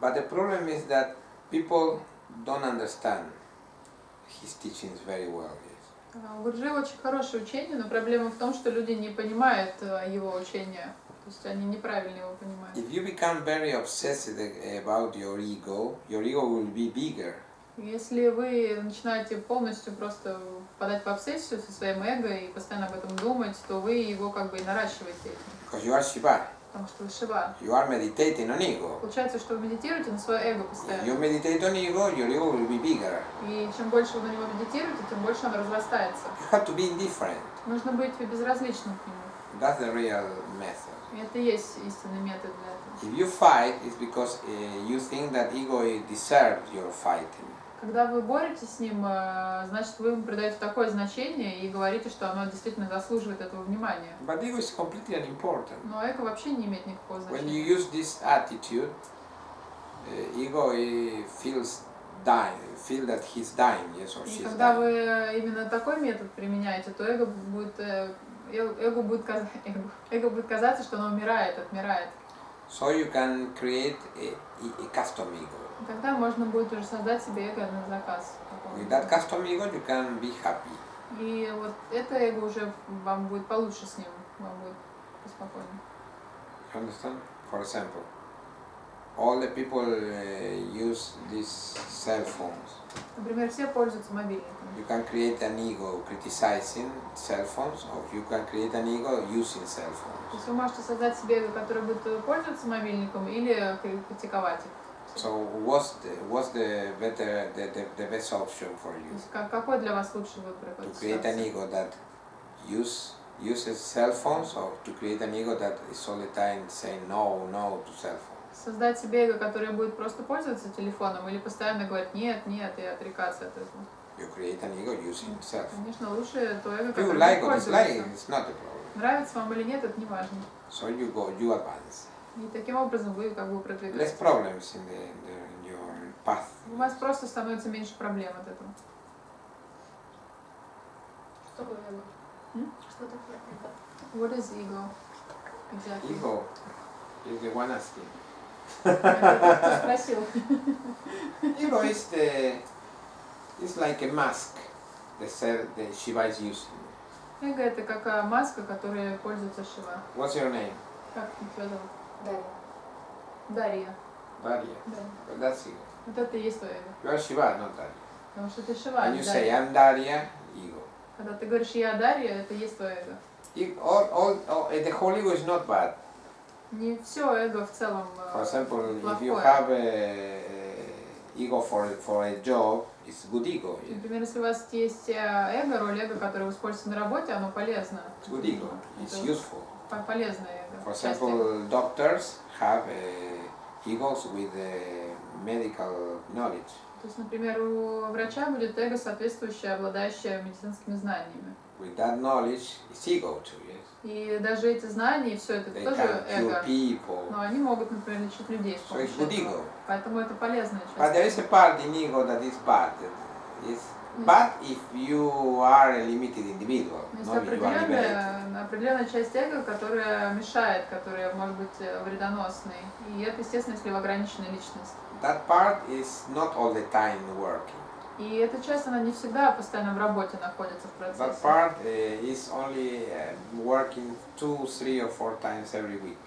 but the problem is that people don't understand his teachings very well. Yes. У Гурджиева очень хорошее учение, но проблема в том, что люди не понимают его учения. То есть они неправильно его понимают. If you become very obsessed about your ego will be bigger. Если вы начинаете полностью просто впадать в обсессию со своим эго и постоянно об этом думать, то вы его как бы и наращиваете этим. Because you are Shiva. Потому что вы Шива. You are meditating on ego. Получается, что вы медитируете на свое эго If you постоянно. meditate on ego, your ego will be bigger. И чем больше вы на него медитируете, тем больше оно разрастается. You have to be indifferent. Нужно быть безразличным к нему. That's the real method. И это и есть истинный метод для этого. If you fight, it's because you think that ego deserves your fighting. Когда вы боретесь с ним, значит, вы ему придаете такое значение и говорите, что оно действительно заслуживает этого внимания. But ego is completely unimportant. Но эго вообще не имеет никакого When you значения. use this attitude, ego feels dying, feel that he's dying, yes, or И she's когда dying. вы именно такой метод применяете, то эго будет казаться, что оно умирает, отмирает. So you can create a custom ego. И тогда можно будет уже создать себе эго на заказ. With that custom ego, you can be happy. И вот это эго уже вам будет получше с ним, вам будет поспокойнее. You understand? For example, all the people use these cell phones. Например, все пользуются мобильниками. You can create an ego criticizing cell phones, or you can create an ego using cell То phones. есть вы можете создать себе эго, которое будет пользоваться мобильником или критиковать их. So what's the best option for То you? есть какой для вас лучший выбор? в To этой create an ситуации? ego that uses cell phones, or to create an ego that is all the time saying no to cell phones? Создать себе эго, которое будет просто пользоваться телефоном или постоянно говорить нет, нет и отрекаться от этого. You create an ego using cell phones. Конечно, лучше то эго, If you которое like будет or dislike, пользоваться. it's not a problem. Нравится вам или нет, это не важно. So you advance. И таким образом вы как бы Less продвигаетесь. problems in your path. У вас просто становится меньше проблем от этого. Что такое эго? М? Что такое эго? What is ego? Exactly. Ego is the one asking. Это тот, кто спросил. Ego is like a mask that Shiva is using. Эго это как маска, которой пользуется Шива. What's your name? Как тебя зовут? Далее. Дарья. Darya. Да. Well, that's ego. Вот это и есть твое эго. You are Shiva, not Darya. Потому что ты Шива, а When не you say Дарья. I'm Darya, ego. Когда ты говоришь я Дарья, это и есть твое эго. The whole ego is not bad. Не все эго в целом For example, if you плохое. have a ego for a job, it's good ego. Yeah? Например, если у вас есть эго, роль эго, которое вы используете на работе, оно полезно. It's good ego. It's Это useful. полезное эго. For часть эго. example, doctors have egos with medical knowledge. То есть, например, у врача будет эго, соответствующее, обладающее медицинскими знаниями. With that knowledge, it's ego too, yes? И даже эти знания, и все это They тоже can cure эго. people. Но они могут, например, лечить людей с So it's помощью good этого. ego. Поэтому это полезная But часть. there is a part in ego that is bad. It's bad if you are a limited individual, Есть not if you are liberated. определенная часть эго, которая мешает, которая может быть вредоносной. И это, естественно, если вы ограниченная личность. That part is not all the time working. И эта часть, она не всегда постоянно в работе находится в That процессе. part is only working 2, 3 or 4 times every week.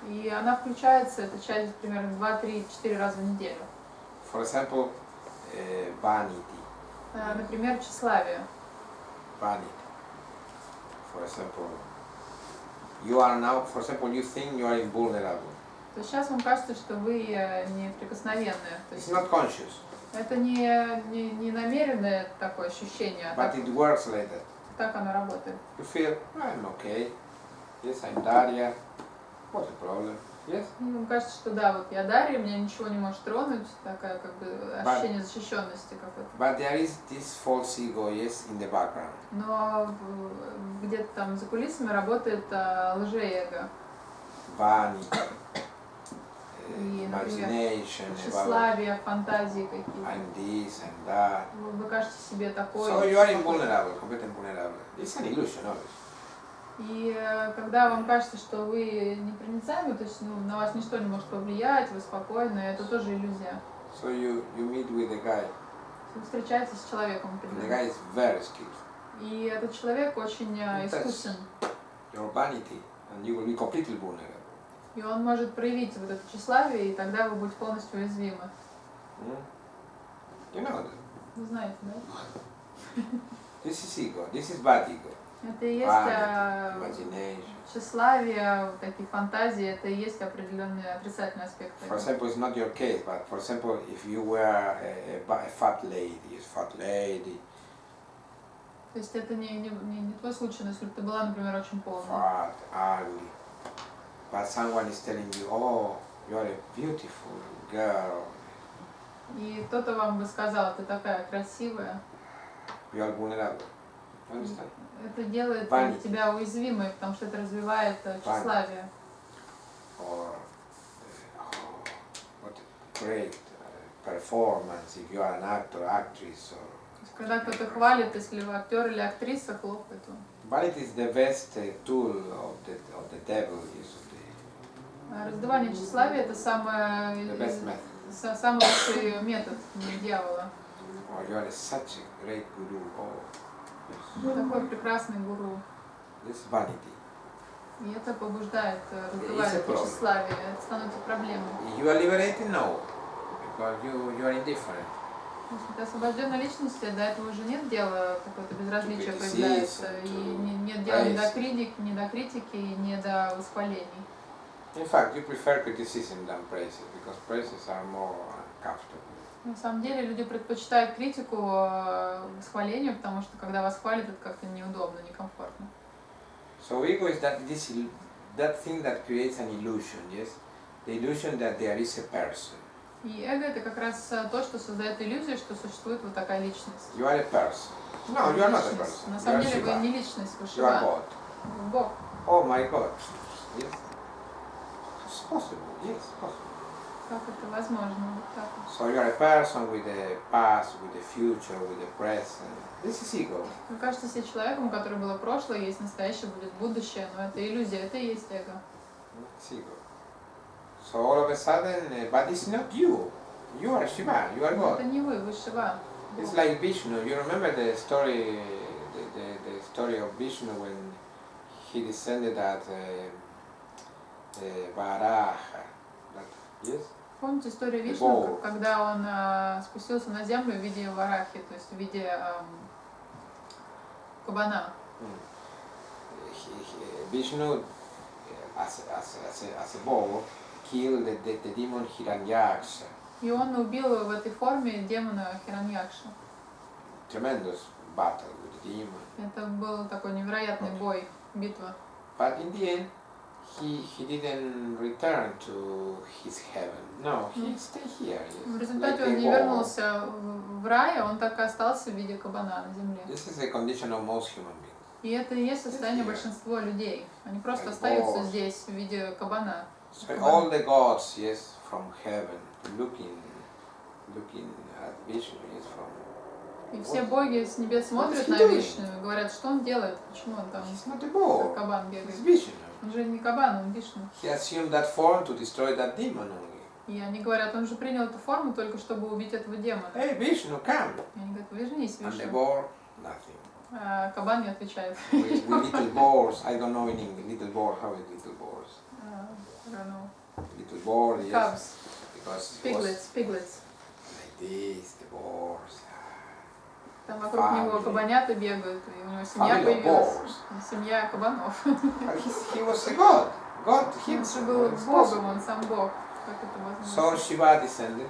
И она включается, эта часть, примерно 2, 3, 4 раза в неделю. For example, vanity. Например, тщеславие. Vanity. For example, you are now, for example, you think you are invulnerable. То есть сейчас вам кажется, что вы неприкосновенны. То It's есть not conscious. Это не намеренное такое ощущение, а but так, it works like that. так оно работает. You feel, I'm okay. Yes, I'm Daria. What's the problem? Yes? И вам кажется, что да, вот я Дарья, меня ничего не может тронуть, такая как бы ощущение защищенности какое-то. But there is this false ego, yes, in the background. Но где-то там за кулисами работает лжеэго. Vanity, И, например, imagination, about тщеславие, фантазии какие-то. I'm this, I'm that. Вы кажете себе такой. So you are invulnerable, completely invulnerable. It's an illusion, obviously. И когда вам кажется, что вы непроницаемы, то есть на вас ничто не может повлиять, вы спокойны, это тоже иллюзия. So you meet with a guy, Вы встречаетесь с человеком, and the например, guy is very skillful. и этот человек очень искусен, Your vanity, and you will be completely vulnerable. и он может проявить вот это тщеславие, и тогда вы будете полностью уязвимы. You know that. Вы знаете, да? This is ego. This is bad ego. Это и есть Vanity, imagination. тщеславие, такие фантазии, это и есть определенные отрицательные аспекты. For example, it's not your case, but for example, if you were a fat lady, То есть это не твой случай, но если бы ты была, например, очень полной. fat, ugly, but someone is telling you, oh, you are a beautiful girl, И кто-то вам бы сказал, ты такая красивая. you are vulnerable. You understand? Это делает Vanity. тебя уязвимой, потому что это развивает тщеславие. Or oh, what a great performance if you are an actor, actress, or То есть, когда кто-то хвалит, если вы актер или актриса, хлопает он. vanity is the best tool of the devil. Yes, of the, А раздувание тщеславия это the best method. самый лучший метод дьявола. Or you are such a great guru. Oh, yes. Такой прекрасный гуру. This is vanity. И это побуждает It's a раздувание problem. тщеславия. Это становится проблемой. You are liberated? No, because you are indifferent. Если ты освобожденная личность, до этого уже нет дела, какое-то безразличие To появляется, criticism, и to нет дела ни до praise. критики, ни до восхвалений. In fact, you prefer criticism than praises because praises are more comfortable. На самом деле люди предпочитают критику восхвалению, потому что когда вас хвалят, это как-то неудобно, некомфортно. So ego is that that thing that creates an illusion, yes? The illusion that there is a person. И эго это как раз то, что создает иллюзию, что существует вот такая личность. You are a person. No, you are not a Личность. person. На You самом are деле вы Shiva. не личность, вы You are Шива. God. Вы Бог. Oh my God. Yes. It's possible. Yes, possible. Как это возможно? Вот так вот. So you are a person with a past, with a future, with a present. This is ego. Вы кажется себе человеком, у которого было прошлое, есть настоящее, будет будущее, но это иллюзия, это и есть эго. It's ego. So all of a sudden, but it's not you. You are Shiva. You are Но это God. не вы Шива. It's like Vishnu. You remember the story, the story of Vishnu when he descended at Varaha. Yes. Помните историю Бог. Вишну, когда он спустился на землю в виде варахи, то есть в виде кабана? Vishnu, as a bow, killed the demon Hiranyaksha. И он убил в этой форме демона Хираньякша. Tremendous battle with the demon. Это был такой невероятный бой, битва. But in the end, he didn't return to his heaven. No, he stayed here. Yes. В результате он Like a не boar. вернулся в рай, он так и остался в виде кабана на земле. This is the condition of most human beings. И это и есть состояние большинства людей. Они просто остаются здесь в виде кабана. So all the gods, yes, from heaven, looking at Vishnu, yes, from. И все боги с небес смотрят he на doing? Вишну и говорят, что он делает, почему он там He's not a как boar. кабан He's бегает. Vishnu. Он же не кабан, он Вишну. He assumed that form to destroy that demon only. И они говорят, он же принял эту форму только чтобы убить этого демона. Hey, Vishnu, come. И они говорят, вернись, And the Вишну. boar, nothing. А кабан не отвечает. With little boars, I don't know in English, little boar, how is little boars? I don't know. Little boar, yes. Cubs, Because it was piglets. like this, the boars. Там вокруг него Family. кабанята бегают, и у него семья Family of появилась. boars. Семья кабанов. But he was a god. God Он же himself. был It's богом, possible. он сам бог. Как это So возможно? Shiva descended.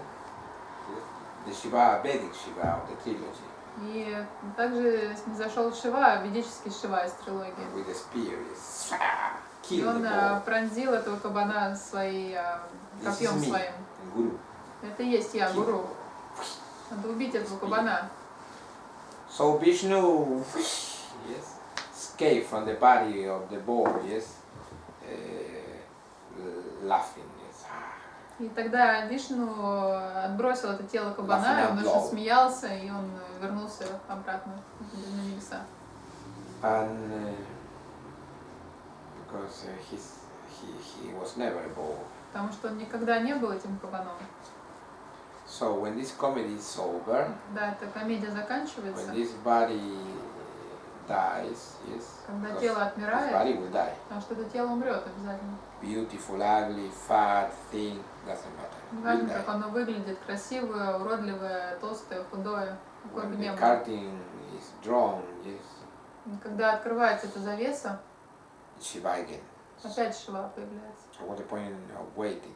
the Shiva, Vedic Shiva of the trilogy, И также снизошел Шива, ведический Шива из трилогии. with the spear, is И kill он the bull. пронзил этого кабана своей This is копьем me, своим. Guru. Это и есть я, гуру. Надо убить этого кабана. So Vishnu, yes, escaped from the body of the bull, yes, laughing, yes. И тогда Вишну отбросил это тело кабана, и он Laughing out очень loud. смеялся, и он вернулся обратно на небеса. And because he was never a bull. Потому что он никогда не был этим кабаном. So when this comedy is over, Когда эта комедия when заканчивается, this body dies, yes, когда because тело this отмирает, body will die. потому что это тело умрет обязательно. Beautiful, ugly, fat, thin, doesn't matter. Не Will важно, die. как оно выглядит, красивое, уродливое, толстое, худое, какое бы When ни the было. curtain is drawn, yes, И когда открывается эта завеса, Shiva again. опять Шива появляется. So what the point of waiting?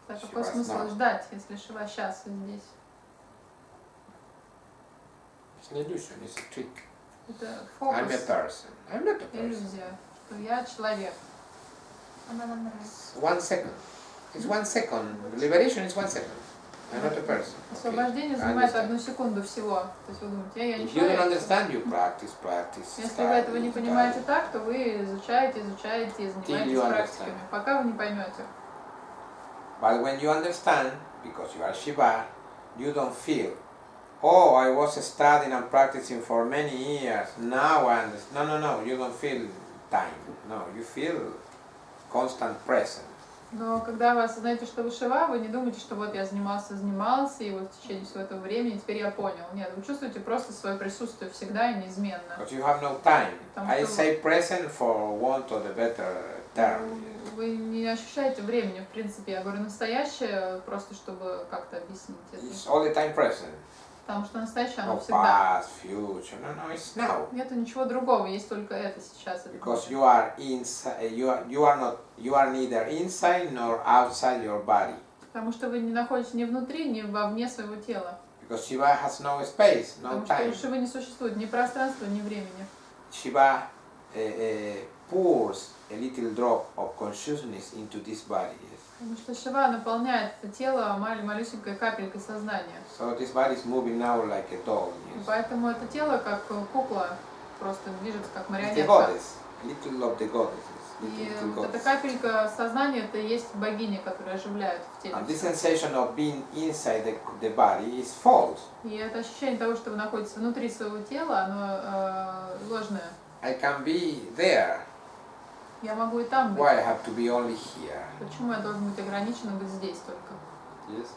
Так какой Шива смысл знал. ждать, если Шива сейчас и здесь? It's an illusion, it's a trick. Это I'm a фокус, person. I'm not a person. иллюзия, что я человек. Она нам нравится. 1 second. It's 1 second. Liberation is 1 second. I'm not a person. Okay. Освобождение I занимает understand. 1 секунду всего. То есть вы думаете, я не If you don't человек. understand, you practice. Если вы этого не понимаете так, то вы изучаете и Till занимаетесь you практиками, understand. пока вы не поймете. But when you understand, because you are Shiva, you don't feel, oh, I was studying and practicing for many years, now I understand. No, you don't feel time. No, you feel constant presence. Но когда вы осознаете, что вы Шива, вы не думаете, что вот я занимался, и вот в течение всего этого времени теперь я понял. Нет, вы чувствуете просто свое присутствие всегда и неизменно. Because you have no time. Потому I что say present for want of the better term. Вы не ощущаете времени, в принципе. Я говорю настоящее, просто чтобы как-то объяснить это. It's all the time present. Потому что настоящее, оно No всегда. past, future. No, it's now. Нету ничего другого, есть только это сейчас. это Because будет. you are inside. You are neither inside nor outside your body. Потому что вы не находитесь ни внутри, ни вовне своего тела. Because Shiva has no space, no Потому что time. у Шивы не существует ни пространства, ни времени. Shiva pours a little drop of consciousness into this body. Yes. Потому что Шива наполняет это тело малюсенькой капелькой сознания. So this body is moving now like a doll. И Yes. поэтому это тело, как кукла, просто движется как It's the марионетка. goddess, little of the goddesses. И Little вот эта goddess. капелька сознания, это и есть богиня, которая оживляет в теле. And this всё. sensation of being inside the body is false. И это ощущение того, что вы находитесь внутри своего тела, оно ложное. I can be there. Я могу и там быть. Why I have to be only here? Почему я должен быть ограничен и быть здесь только? Yes.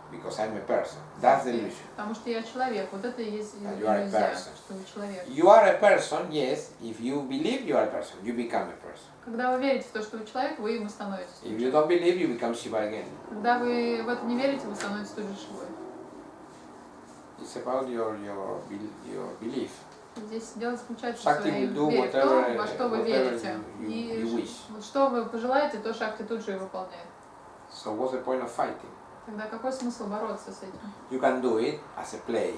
Because I'm a person. That's the illusion. Потому что я человек. Вот это и есть And you are a иллюзия, person. что вы человек. You are a person, yes. If you believe you are a person, you become a person. Когда вы верите в то, что вы человек, вы им и становитесь. If you don't believe, you become Shiva again. Когда вы в это не верите, вы становитесь той же Шивой. It's about your belief. Здесь дело заключается в Шакти своей will do вере, в том, whatever- во что вы whatever верите. you И wish. вот что вы пожелаете, то Шакти тут же и выполняет. So what's the point of fighting? Тогда какой смысл бороться с этим? You can do it as a play.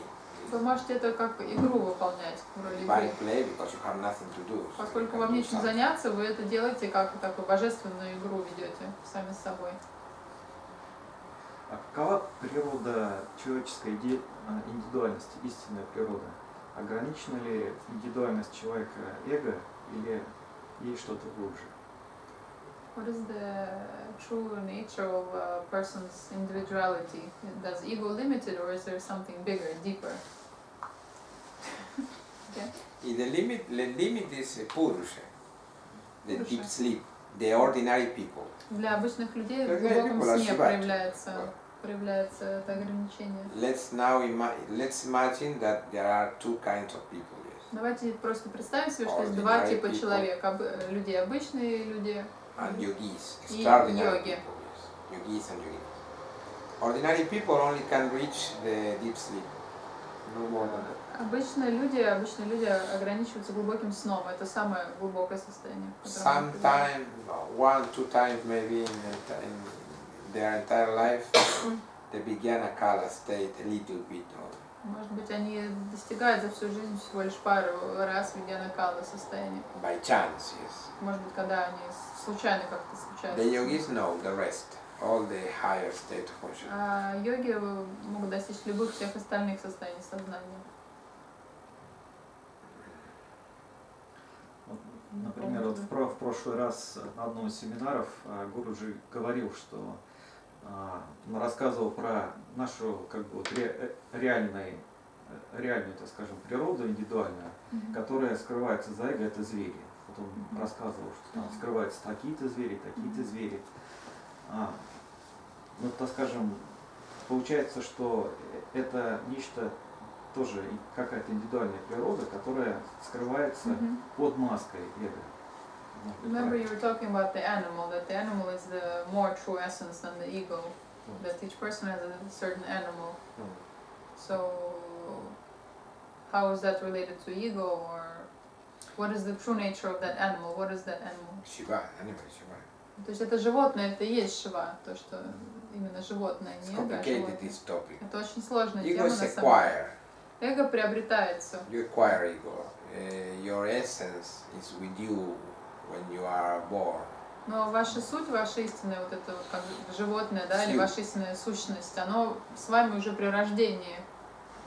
Вы можете это как игру выполнять, в роли By игры. play because you have nothing to do. So you Поскольку can вам do нечем something. заняться, вы это делаете как такую божественную игру ведете сами с собой. А какова природа человеческой индивидуальности, истинная природа? Ограничена ли индивидуальность человека эго или есть что-то глубже? What is the true nature of a person's individuality? Does ego limit it, or is there something bigger, deeper? The limit is Purusha, the Purusha. deep sleep, the ordinary people. Для обычных людей в Тогда глубоком people are сне Shiva. проявляется это ограничение. Let's imagine that there are two kinds of people. Yes. Давайте просто представим себе, что есть два Ordinary типа people. человека. Людей обычные люди And yogis, И extraordinary йоги. people. Yes. Yogis and yogis. Ordinary people only can reach the deep sleep. No more than that. Обычные люди ограничиваются глубоким сном. Это самое глубокое состояние. в котором они пребывают. Sometime, 1-2 times maybe in their entire life, the Vijnana Kala state a little bit of Может быть, они достигают за всю жизнь всего лишь пару раз видьянакала состояния. by chance, yes. Может быть, когда они случайно как-то The случаются. yogis know the rest, all the higher state of consciousness. А йоги могут достичь любых всех остальных состояний сознания. Вот, например, вот в прошлый раз на одном из семинаров Гуруджи говорил, что он рассказывал про нашу как бы вот реальную, так скажем, природу индивидуальную, которая скрывается за эго, это звери. Вот он рассказывал, что там скрываются такие-то звери, такие-то звери. Ну, так скажем, получается, что это нечто тоже какая-то индивидуальная природа, которая скрывается под маской эго. Remember you were talking about the animal, that the animal is the more true essence than the ego, that each person has a certain animal. So how is that related to ego, or what is the true nature of that animal? What is that animal? Shiva, animal Shiva. То есть это животное, это и есть Шива, то, что именно животное, It's не эго, а complicated, животное. this topic. Это очень сложная Ego тема is на самом деле. acquired. Эго приобретается. You acquire ego. Your essence is with you when you are born. Но ваша суть, ваша истинная, вот это вот как животное, да, или Суть. ваша истинная сущность, оно с вами уже при рождении.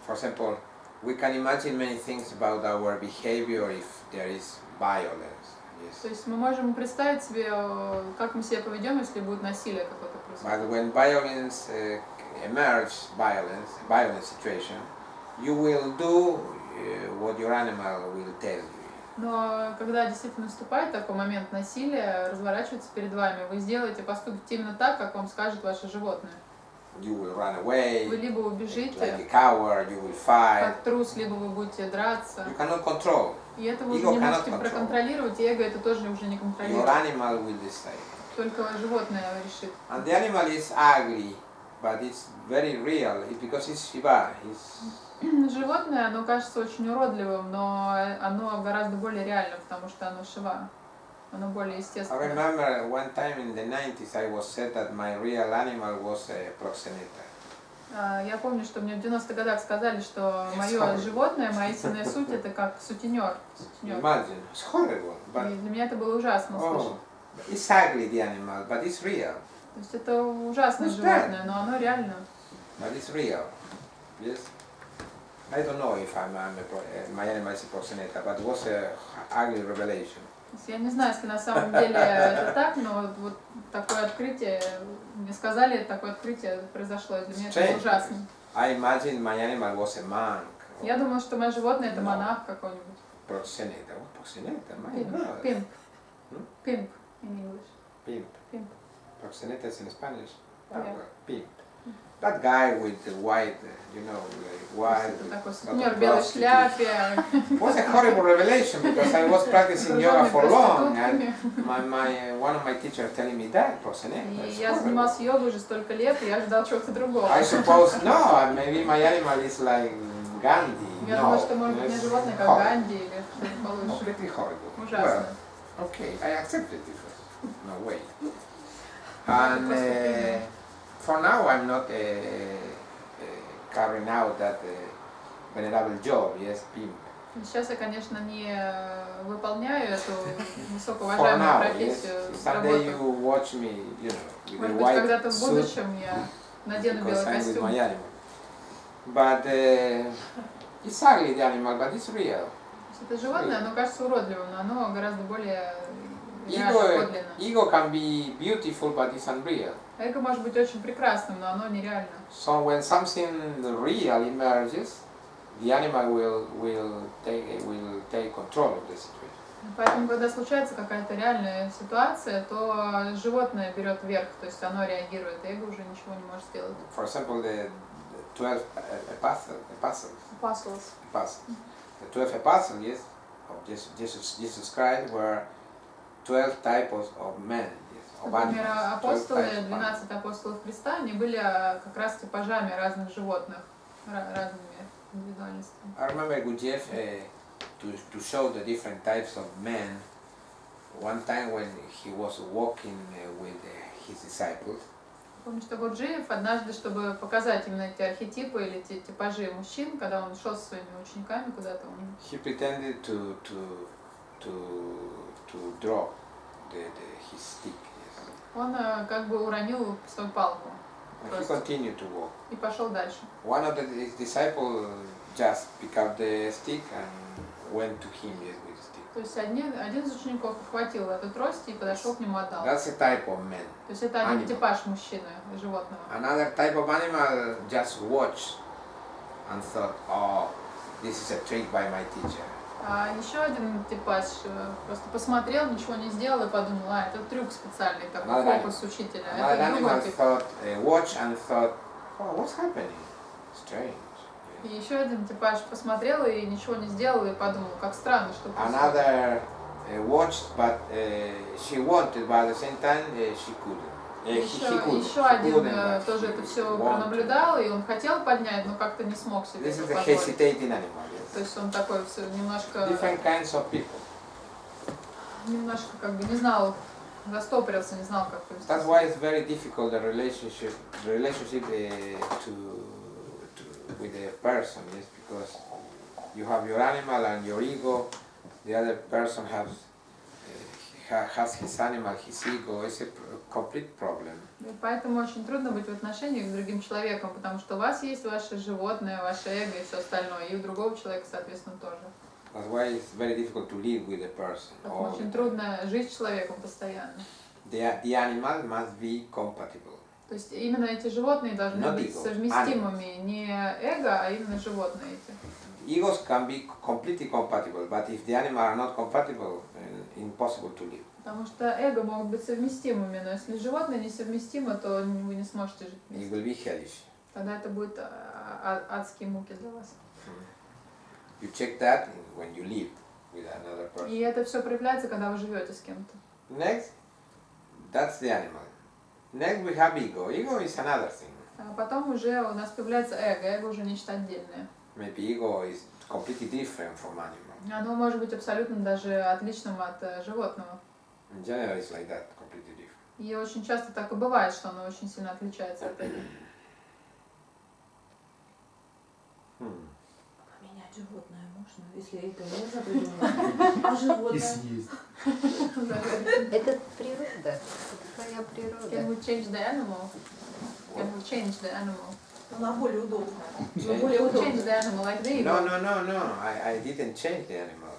For example, we can imagine many things about our behavior if there is violence. То Yes. есть мы можем представить себе, как мы себя поведем, если будет насилие какое-то But происходить. when violence violent situation, you will do what your animal will tell you. Но когда действительно наступает такой момент насилия, разворачивается перед вами, вы сделаете, поступите именно так, как вам скажет ваше животное. You will run away, Вы либо like убежите, a coward, you will fight. как трус, либо вы будете драться. You cannot control. И это вы уже Ego не cannot можете control. проконтролировать, и эго это тоже уже не Your контролирует. animal will decide. Только животное решит. And the animal is ugly, but it's very real because it's Shiva. Животное, оно кажется очень уродливым, но оно гораздо более реально, потому что оно Шива. Оно более I естественное. remember one time in the 90s I was said that my real animal was a proxeneta. Я помню, что мне в 90-х годах сказали, что мое Sorry. животное, моя истинная суть, это как сутенер. Imagine, it's horrible, И but для меня это было ужасно слышать. it's ugly the animal, but it's real. То есть это ужасное Ну, животное, но оно реально. But it's real. Yes. I don't know if my animal is a proxeneta, but it was a ugly revelation. То есть я не знаю, если на самом деле это так, но вот такое открытие, мне сказали, такое открытие произошло, и для меня это было Strange. ужасно. I imagined my animal was a monk. Or Я думала, что мое животное это No. монах какой-нибудь. proxeneta. What proxeneta? My Pimp. God. Pimp. Hmm? Pimp in English. Pimp. Pimp. Proxeneta is in Spanish. Yeah. Pimp. That guy with the white, like white. Это такой with сутенер lot в of белой prostitutes. шляпе, It was a horrible revelation because I was practicing yoga окруженный for long and проститутками. one of my teachers telling me that proxeneta. И is я horrible. занимался йогой уже столько лет, и я ждал чего-то другого. I suppose no, maybe my animal is like Gandhi. Я No, думала, что может быть it's мне животное как horrible. Ганди или что-то получше. Completely horrible. Ужасно. Well, okay, I accepted it. No way. Это And просто принято. for now, I'm not carrying out that venerable job. Yes, pimp. Сейчас я, конечно, не выполняю эту For высокоуважаемую now, yes. профессию, Someday you работу. watch me, with a Может быть, white когда-то в suit будущем я надену because белый I'm with костюм. my animal. But it's ugly, the animal, but it's real. То есть это животное, оно кажется уродливым, но оно гораздо более реально, Ego, подлинно. ego can be beautiful, but it's unreal. Эго может быть очень прекрасным, но оно нереально. So when something real emerges, the animal will take control of the situation. Поэтому, когда случается какая-то реальная ситуация, то животное берет верх, то есть оно реагирует, эго уже ничего не может сделать. For example, the 12 apostles. The 12 apostles, yes, of Jesus Christ were 12 types of men, yes, of Например, animals. 12 апостолы, types of 12 апостолов Христа, они были как раз типажами разных животных, разными индивидуальностями. I remember Gurdjieff to show the different types of men. One time when he was walking with his disciples, Помню, что Гурджиев однажды, чтобы показать именно эти архетипы или эти типажи мужчин, когда он шел со своими учениками куда-то, он He pretended to drop his stick. Yes. он как бы уронил свою палку And he Просто. continued to walk. и пошел дальше. One of his disciples just picked up the stick and went to him with the stick. То есть один из учеников ухватил эту трость и подошел к нему, отдал. That's a type of man. То есть это один Animal. типаж мужчины, животного. Another type of animal just watched and thought, oh, this is a trick by my teacher. А еще один типаж просто посмотрел, ничего не сделал и подумал, это трюк специальный, такой Another фокус учителя. Another Это другой animal тип. thought, watched and thought, oh, what's happening? Strange. И еще один типаж посмотрел и ничего не сделал и подумал, как странно, что происходит. Another watched, but she wanted, but at the same time she couldn't. Еще один тоже это все пронаблюдал, и он хотел поднять, но как-то не смог себе This это is a позволить. hesitating animal. То Yes. есть он такой всё немножко Different kinds of people. как бы не знал, застопорился, не знал, как повести That's себя. why it's very difficult the relationship with a person. Yes, because you have your animal and your ego. The other person has his animal, his ego. It's a complete problem. И поэтому очень трудно быть в отношениях с другим человеком, потому что у вас есть ваше животное, ваше эго и все остальное, и у другого человека, соответственно, тоже. That's why it's very difficult to live with a person. Поэтому all the очень time. трудно жить с человеком постоянно. The animal must be compatible. То есть именно эти животные должны Not быть ego, совместимыми, не эго, а именно животные эти. Egos can be completely compatible, but if the animal are not compatible, impossible to live. Потому что эго могут быть совместимыми, но если животные несовместимы, то вы не сможете жить It вместе. will be hellish. Тогда это будет адские муки для вас. You check that when you live with another person. И это все проявляется, когда вы живете с кем-то. Next, that's the animal. Next we have ego. Ego is another thing. А потом уже у нас появляется эго. Эго уже нечто отдельное. Maybe ego is completely different from animal. Оно может быть абсолютно даже отличным от животного. In general, it's like that, completely different. И очень часто так и бывает, что оно очень сильно отличается от эго. Поменять животное можно, если это можно придумать. А животное? съесть. Это природа, это твоя Can природа. we change the animal? Can we change the animal? Она более удобная. Change. Более We change удобная. the animal like the ego. No. I didn't change the animal.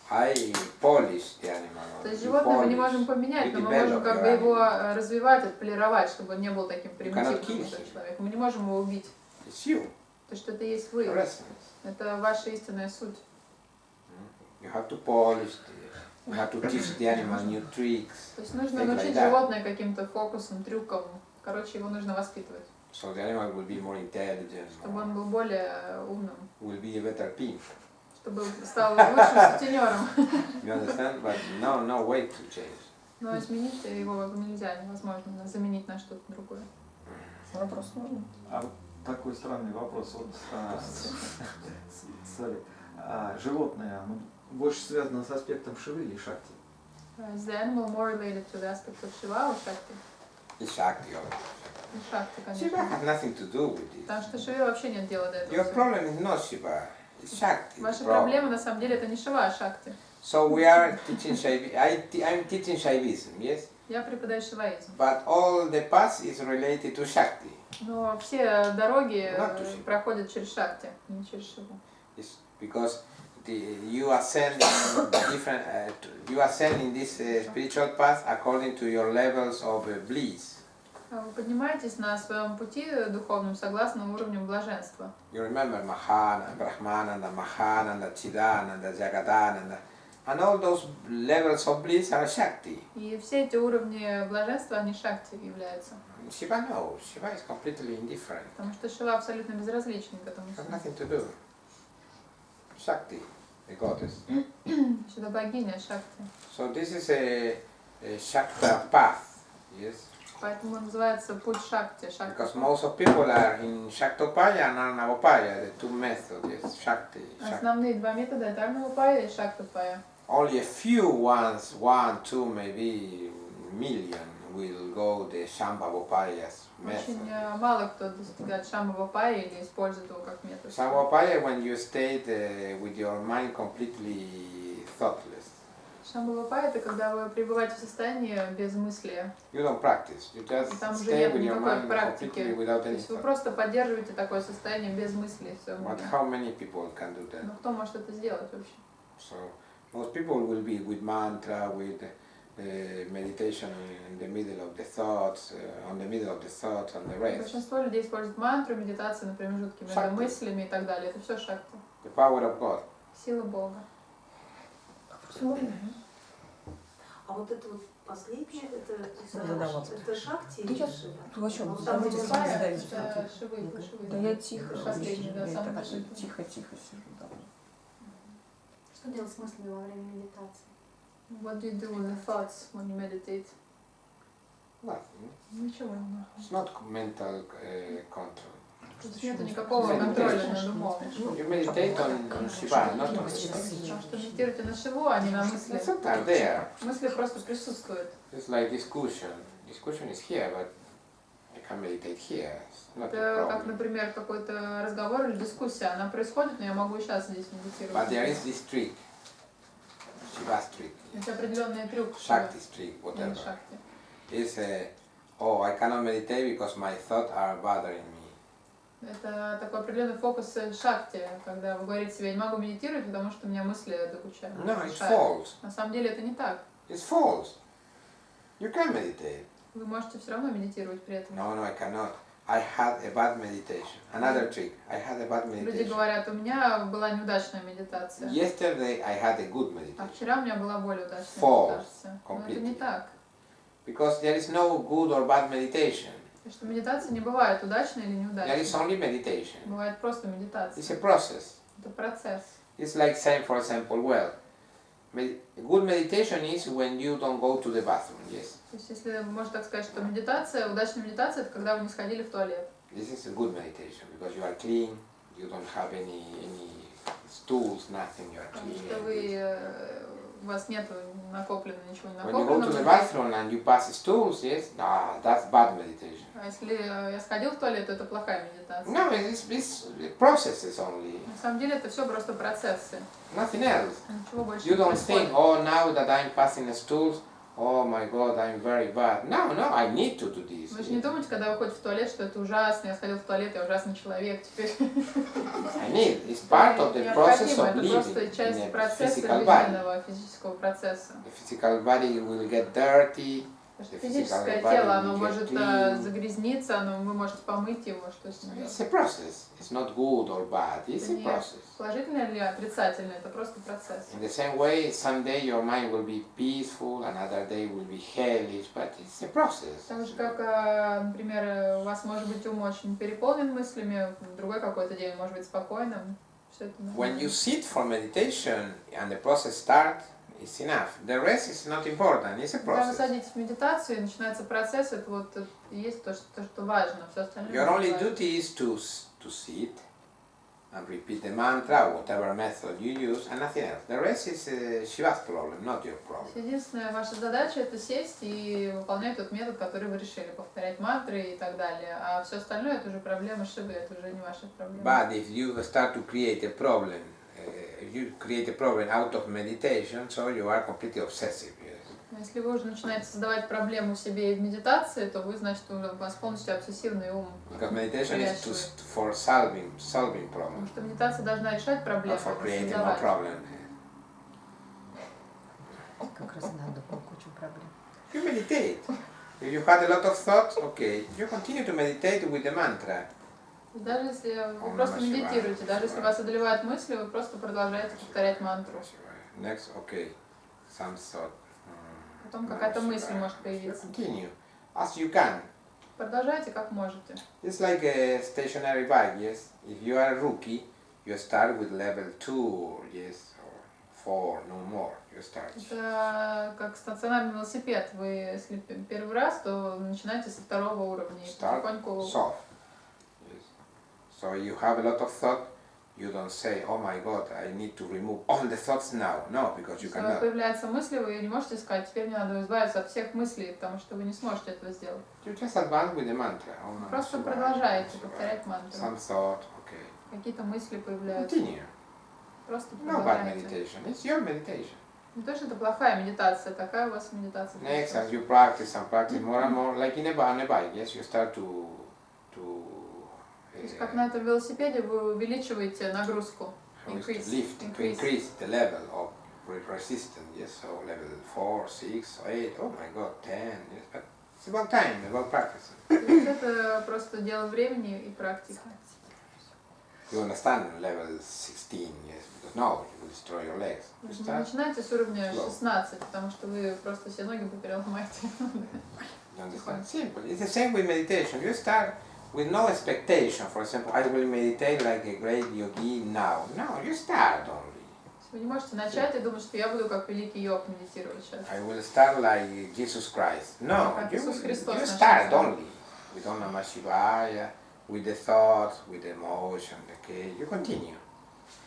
I polished the animal. То есть You животное мы не polish. можем поменять, You но мы develop можем как your бы его animal. развивать, отполировать, чтобы он не был таким cannot примитивным, kill как him. человек. Мы не можем его убить. It's you, То, что это есть вы. your essence. Это ваша истинная суть. You have to polish you have to teach the animal new tricks. То есть нужно Like научить that. животное каким-то фокусам, трюкам. Короче, его нужно воспитывать, So the animal will be more intelligent, чтобы он был более умным, will be a better pimp. чтобы стал лучшим сутенером. You understand? But no way to change. Но изменить его нельзя, невозможно заменить на что-то другое. Вопрос нужен. А вот такой странный вопрос. Вот, sorry. Животное, оно больше связано с аспектом Шивы или Шакти? Is the animal more related to the aspect of Shiva or Shakti? It's Shakti. Ну, Шакти, Shiva конечно. has nothing to do with it. Потому что Шиве вообще нет дела до этого. Your всего. problem is not Shiva. It's Shakti. the Ваша problem. проблема на самом деле это не Шива, а Шакти. So we are teaching Shaivism. I'm teaching Shaivism, yes? Я преподаю шиваизм. But all the path is related to Shakti. Но все дороги Not to Shiva. проходят через Шакти, не через Шиву. It's because you ascend in different. You ascend in this spiritual path according to your levels of bliss. Вы поднимаетесь на своем пути духовном согласно уровню блаженства. You remember Mahana, Brahmananda, Mahananda, Chidananda, Jagadananda, and all those levels of bliss are Shakti. И все эти уровни блаженства, они Шакти являются. Shiva knows. Shiva is completely indifferent. Потому что Шива абсолютно безразличен к этому It has всему. nothing to do. Shakti, the goddess. Сюда богиня Шакти. So this is a Shakta path, yes? Поэтому называется путь Шакти. Шакти. Because most of people are in Shaktopaya and Arnavopaya, the two methods, yes, Shakti. Основные два метода это Арнавапая и Шактапая. Only a few ones, 1, 2, maybe million will go the Shambhavopayas method. Очень мало кто достигает шамбхавапайи или использует его как метод. Shambhavopaya when you stayed with your mind completely thoughtless. Шамбхавапайи — это когда вы пребываете в состоянии без мысли. You don't practice. You just И там уже stay нет with your никакой mind практики. completely without То any есть вы thought. просто поддерживаете такое состояние без мысли в своем But уме. how many people can do that? Но кто может это сделать вообще? So most people will be with mantra, with meditation in the middle of the thoughts, on the middle of the thoughts and the rest. Большинство людей используют мантру, медитацию на промежутке между Шакти. мыслями и так далее. Это все шакти. The power of God. Сила Бога. А вот это вот последнее, Задавал. это шакти Да или я Шива? о чем? Вот Давайте там сами Шивая — задавите. это шивы. Да я тихо. Последний, да, я самый так большой. тихо сижу. Да. Что делать с мыслями во время медитации? What do you do with the thoughts when you meditate? Nothing. Ничего не надо. It's not mental control. То есть нет никакого контроля над умом. You meditate on Shiva, not on Shiva. Потому что медитируйте на Шиву, а не на мысли. The thoughts are there. Мысли просто присутствуют. It's like discussion. Discussion is here, but I can meditate here. It's not a Это как, problem. например, какой-то разговор или дискуссия. Она происходит, но я могу и сейчас здесь But there медитировать. is this trick. Shiva's trick. Это определенный трюк. Shakti's trick, Или whatever. шакти. Is oh, I cannot meditate because my thoughts are bothering me. Это такой определенный фокус шакти, когда вы говорите себе: я не могу медитировать, потому что у меня мысли докучают. No, it's мешают. false. На самом деле это не так. It's false. You can meditate. Вы можете все равно медитировать при этом. No, I cannot. I had a bad meditation. Another trick. I had a bad Люди meditation. говорят: у меня была неудачная медитация. Yesterday I had a good А meditation. вчера у меня была более удачная False. медитация. Но это не Completely. так. Because there is no good or bad meditation. Потому что медитация не бывает удачной или There is неудачной. only meditation. Бывает просто It's a медитация. process. Это процесс. It's like saying, for example, well, good meditation is when you don't go to the bathroom, yes. То есть, если можно так сказать, что медитация, удачная медитация — это когда вы не сходили в туалет. This is a good meditation because you are clean, you don't have any stools, nothing, you are Потому clean. что and вы, good. у вас нет накоплено, ничего не When you go to the накоплено. bathroom and you pass stools, yes, that's bad meditation. А если я сходил в туалет, то это плохая медитация. No, it's processes only, На самом деле это все просто процессы. nothing else. Ничего больше You не don't происходит. think, oh, now that I'm passing stools, oh my God, I'm very bad. No, I need to do this. Вы же не думаете, когда вы ходите в туалет, что это ужасно, я сходил в туалет, я ужасный человек теперь. I need. It's part of the process Необходимо, of это просто living часть in a процесса physical body. жизненного, физического процесса. The physical body will get dirty. Потому что The физическое physical тело, body оно will get может clean. загрязниться, вы можете помыть его, что с ним делать. It's a process. It's not good or bad. It's Это a не process. положительно или отрицательно, это просто процесс. In the same way, someday your mind will be peaceful, another day will be hellish, but it's a process. Так же, как, например, у вас может быть ум очень переполнен мыслями, в другой какой-то день он может быть спокойным. Все это When you sit for meditation and the process starts, it's enough. The rest is not important. It's a Когда вы process. садитесь в медитацию и начинается процесс, это вот и есть то, что важно, все остальное. Your only не важно. duty is to sit and repeat the mantra, whatever method you use, and nothing else. The rest is Shiva's problem, not your problem. Единственная ваша задача — это сесть и выполнять тот метод, который вы решили, повторять мантры и так далее. А все остальное — это уже проблема Шивы, это уже не ваша проблема. But if you start to create a problem, if you create a problem out of meditation, so you are completely obsessive. Yes. Но если вы уже начинаете создавать проблему себе и в медитации, то вы, значит, уже у вас полностью обсессивный ум. Because meditation is for solving Потому problems, что медитация должна решать проблемы, not for а не creating more создавать. problems. Как раз надумал кучу проблем. You meditate. If you had a lot of thoughts, okay, you continue to meditate with the mantra. И даже если вы Om просто Namah Shivaya. медитируете, даже если вас одолевают мысли, вы просто продолжаете повторять мантру. Next, okay, some thought. Потом какая-то мысль может появиться. Continue as you can. Продолжайте как можете. It's like a stationary bike, yes. If you are a rookie, you start with level 2, yes, or 4, no more. You start. Это как стационарный велосипед. Вы, если первый раз, то начинайте со второго уровня. И Start потихоньку soft. Yes. So you have a lot of thought, you don't say, oh my God, I need to remove all the thoughts now. No, because you Если у вас cannot. появляются мысли, вы не можете сказать, теперь мне надо избавиться от всех мыслей, потому что вы не сможете этого сделать. You just advance with the mantra. Просто продолжаете повторять мантру. Some thought, okay. Какие-то мысли появляются. Continue. Просто No bad продолжайте. meditation. It's your meditation. Не то, что это плохая медитация, такая у вас медитация. Next, as you practice and practice more and more, like in on a bike, yes, you start to То есть как на этом велосипеде вы увеличиваете нагрузку. lift, to increase the level of resistance, yes, so level 4, 6, 8, oh my God, 10, yes, but it's about time, about practice. То есть это просто дело времени и практика. You understand level 16, yes, because now you will destroy your legs. You Вы start, начинаете с уровня slow. 16, потому что вы просто все ноги попереломаете. You understand? Simple. It's the same with meditation. You start with no expectation. For example, I will meditate like a great yogi now. No, you start only. Вы не можете начать и думать, что я буду как великий йог медитировать сейчас. I will start like Jesus Christ. No, Как you, Иисус Христос you начал start сам. only with Om Namah Shivaya, with the thoughts, with the emotion. Okay, you continue.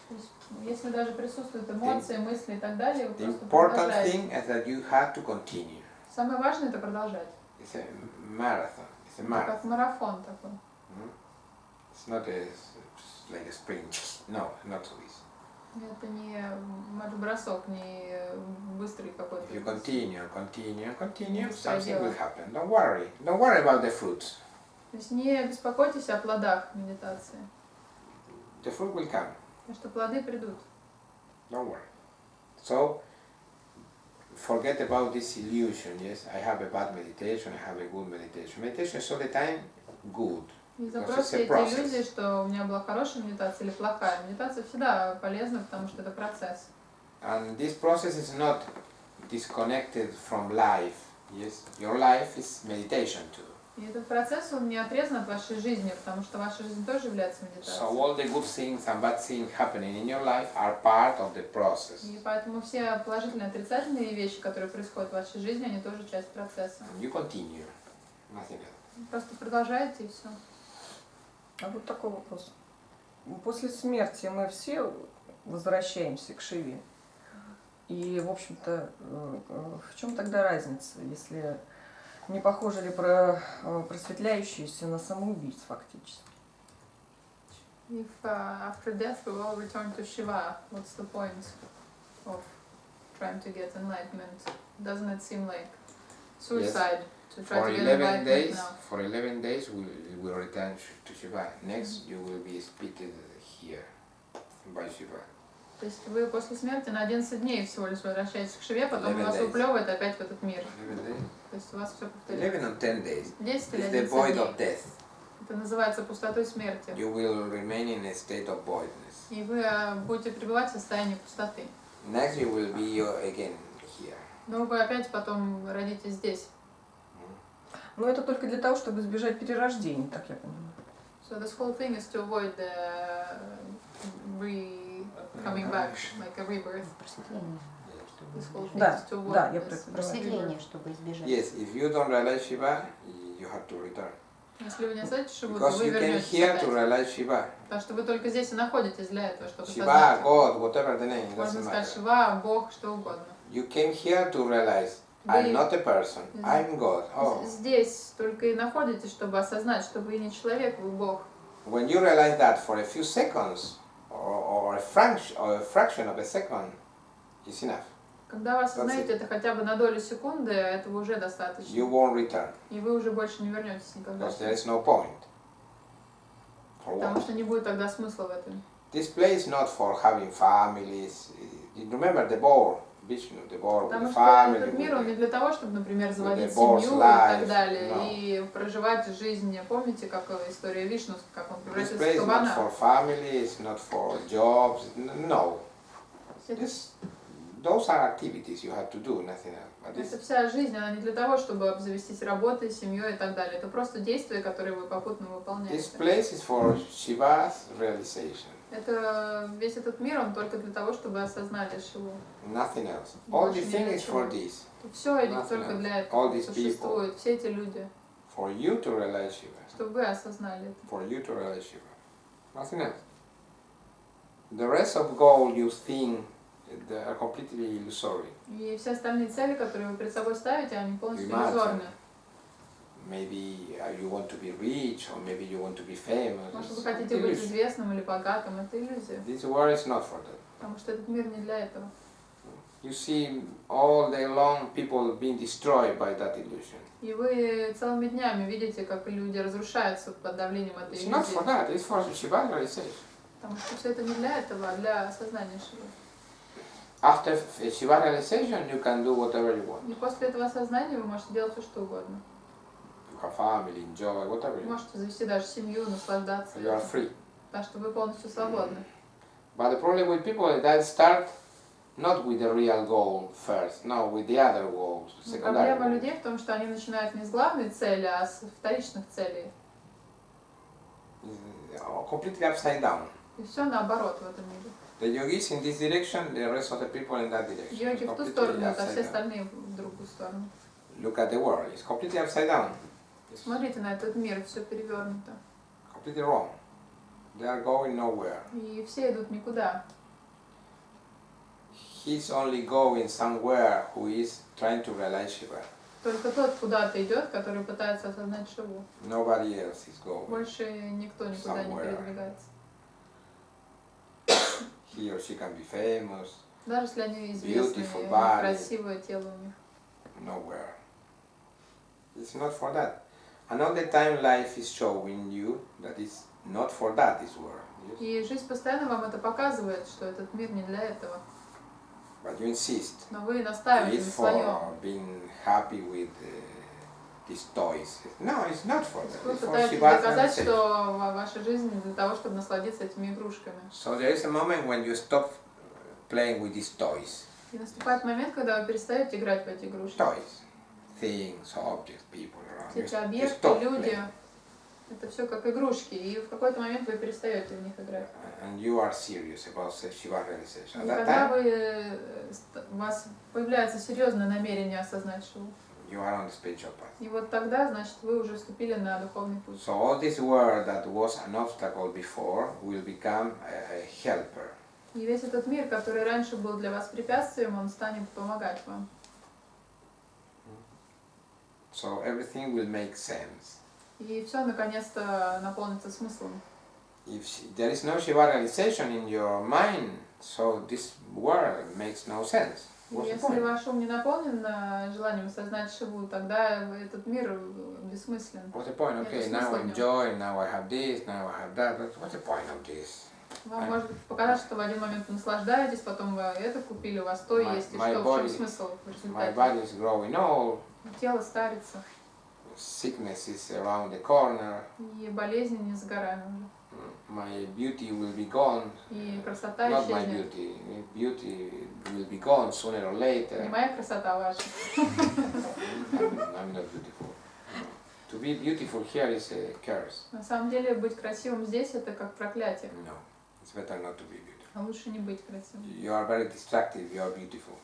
То есть, если даже присутствуют эмоции, мысли и так далее, вы The просто important продолжаете. thing is that you have to continue. Самое важное это продолжать. It's a marathon. It's a Это marathon. как марафон такой. It's not like a sprint. No, not so easy. Это не марш-бросок, не быстрый какой-то. If you continue, continue, continue, Быстрое something дело. will happen. Don't worry. Don't worry about the fruits. То есть не беспокойтесь о плодах медитации, The fruit will come. потому что плоды придут. Don't worry. So, forget about this illusion. Yes, I have a bad meditation, I have a good meditation. Meditation is all the time good. Не Because it's забросьте a эти process. иллюзии, что у меня была хорошая медитация или плохая. Медитация всегда полезна, потому что это процесс. And this process is not disconnected from life. Yes, your life is meditation too. И этот процесс, он не отрезан от вашей жизни, потому что ваша жизнь тоже является So медитацией. all the good things and bad things happening in your life are part of the process. И поэтому все положительные и отрицательные вещи, которые происходят в вашей жизни, они тоже часть процесса. And you continue. Nothing else. Просто продолжайте и все. А вот такой вопрос. После смерти мы все возвращаемся к Шиве. И, в общем-то, в чем тогда разница, если не похожи ли просветляющиеся на самоубийц фактически? If after death we all return to Shiva, what's the point of trying to get enlightenment? Doesn't it seem like suicide to try For to get 11 enlightenment days, now? for 11 days we will return to Shiva. Next you will be spitted here by Shiva. То есть вы после смерти на 11 дней всего лишь возвращаетесь к Шиве, потом 11 вас days. выплевывает опять в этот мир. 11 days? То есть у вас все повторяется. 11 or 10 days. 10 или It's the 11 void дней. of death. Это называется пустотой смерти. You will remain in a state of voidness. И вы будете пребывать в состоянии пустоты. Next you will be again here. Но вы опять потом родитесь здесь. Но это только для того, чтобы избежать перерождений, так я понимаю. So this whole thing is to avoid the coming back, like a rebirth. Просветление. This whole thing Да, is to avoid да, я this Просветление, чтобы избежать. Yes, if you don't realize Shiva, you have to return. Если вы не знаете Шиву, то Because вы you came вернетесь here опять. to realize Shiva. Потому что вы только здесь и находитесь для этого, чтобы Shiva, создать. God, whatever the name, it Можно doesn't сказать matter. Шива, Бог, что угодно. You came here to realize I'm Вы not a person, I'm God. Oh. здесь только и находитесь, чтобы осознать, что вы не человек, вы Бог. When you realize that for a few seconds or a fraction of a second, it's enough. Когда вы осознаете это хотя бы на долю секунды, этого уже достаточно. You won't return И вы уже больше не вернетесь никогда. because there is no point. For Потому what? что не будет тогда смысла в этом. This place not for having families. You remember the boar, Vishnu, the boar with Потому the что family. этот мир, он не для того, чтобы, например, заводить the boss семью и life, так далее, no. и проживать жизнь. Помните, как история Вишну, как он This превратился в place not кабана? for families, not for jobs. No. Это, Those are activities you have to do, nothing else. But это this, вся жизнь, она не для того, чтобы обзавестись работой, семьей и так далее. Это просто действия, которые вы попутно this выполняете. place is for Shiva's realization, Это весь этот мир, он только для того, чтобы осознали Шиву. nothing else. All Больше the ни thing для is чего. for this, Все идет Nothing только else. для All этого. these Существуют все эти люди, for you to realize Shiva, чтобы вы осознали это. for you to realize Shiva, nothing else. The rest of goal you think they are completely illusory. И все остальные цели, которые вы перед собой ставите, они полностью Imagine. иллюзорны. Maybe you want to be rich, or maybe you want to be famous. Может, вы It's хотите быть illusion. известным или богатым, это иллюзия. This world is not for that. Потому что этот мир не для этого. You see all day long people being destroyed by that illusion. И вы целыми днями видите, как люди разрушаются под давлением этой It's not for иллюзии. that, it's for Shiva realization. Потому что все это не для этого, а для осознания Шивы. After Shiva realization, you can do whatever you want. И после этого осознания вы можете делать все, что угодно. You have family, enjoy, whatever Вы you want. можете завести даже семью, наслаждаться. You are free. Так что вы полностью свободны. But the problem with people is that start not with the real goal first, no, with the other goals, Но secondary проблема goals. людей в том, что они начинают не с главной цели, а с вторичных целей. Completely upside down. И все наоборот в этом мире. The yogis in this direction, the rest of the people in that direction. Йоги It's в ту completely сторону, а upside все down. остальные в другую сторону. Look at the world, it's completely upside down. It's Смотрите на этот мир, все перевернуто. completely wrong. They are going nowhere. И все идут никуда. He's only going somewhere who is trying to realize Shiva. Только тот куда-то идет, который пытается осознать Шиву. Nobody else is going. Больше никто никуда не Somewhere. передвигается. He or she can be famous, Даже если они известные, Beautiful body. красивое тело у них. nowhere. It's not for that. And all the time life is showing you that it's not for that, this world. Yes? И жизнь постоянно вам это показывает, что этот мир не для этого. But you insist. Но вы настаиваете It's на for своем. being happy with these toys. No, it's not for that. Вы It's for пытаетесь Shiva's доказать, realization. что ваша жизнь для того, чтобы насладиться этими игрушками. So there is a moment when you stop playing with these toys. И наступает момент, когда вы перестаете играть в эти игрушки. Toys. Things, objects, people around. Все эти You объекты, stop люди, playing. это все как игрушки. И в какой-то момент вы перестаете в них играть. And you are serious about Shiva realization. И At that когда time, у вас появляется серьезное намерение осознать Шиву. you are on the spiritual path. И вот тогда, значит, вы уже вступили на духовный путь. So all this world that was an obstacle before will become a helper. И весь этот мир, который раньше был для вас препятствием, он станет помогать вам. So everything will make sense. И все наконец-то наполнится смыслом. If there is no Shiva realization in your mind, so this world makes no sense. И What's the если point? ваш ум не наполнен желанием осознать Шиву, тогда этот мир бессмыслен. What's the point? Нет Okay, смысла now I в нем. enjoy, now I have this, now I have that, but what's the point of this? Вам может показаться, что в один момент вы наслаждаетесь, потом вы это купили, у вас то My- есть, и my что, в чем body- смысл в My результате? body is growing old, Тело старится, sickness is around the corner, и болезни не за горами уже. my beauty will be gone. И красота Not my исчезнет. beauty. Beauty will be gone sooner or later. Не моя красота, а ваша. I'm not beautiful. To be beautiful here is a curse. На самом деле, быть красивым здесь это как проклятие. No, it's better not to be beautiful. А лучше не быть красивым. You are very distracted. You are beautiful.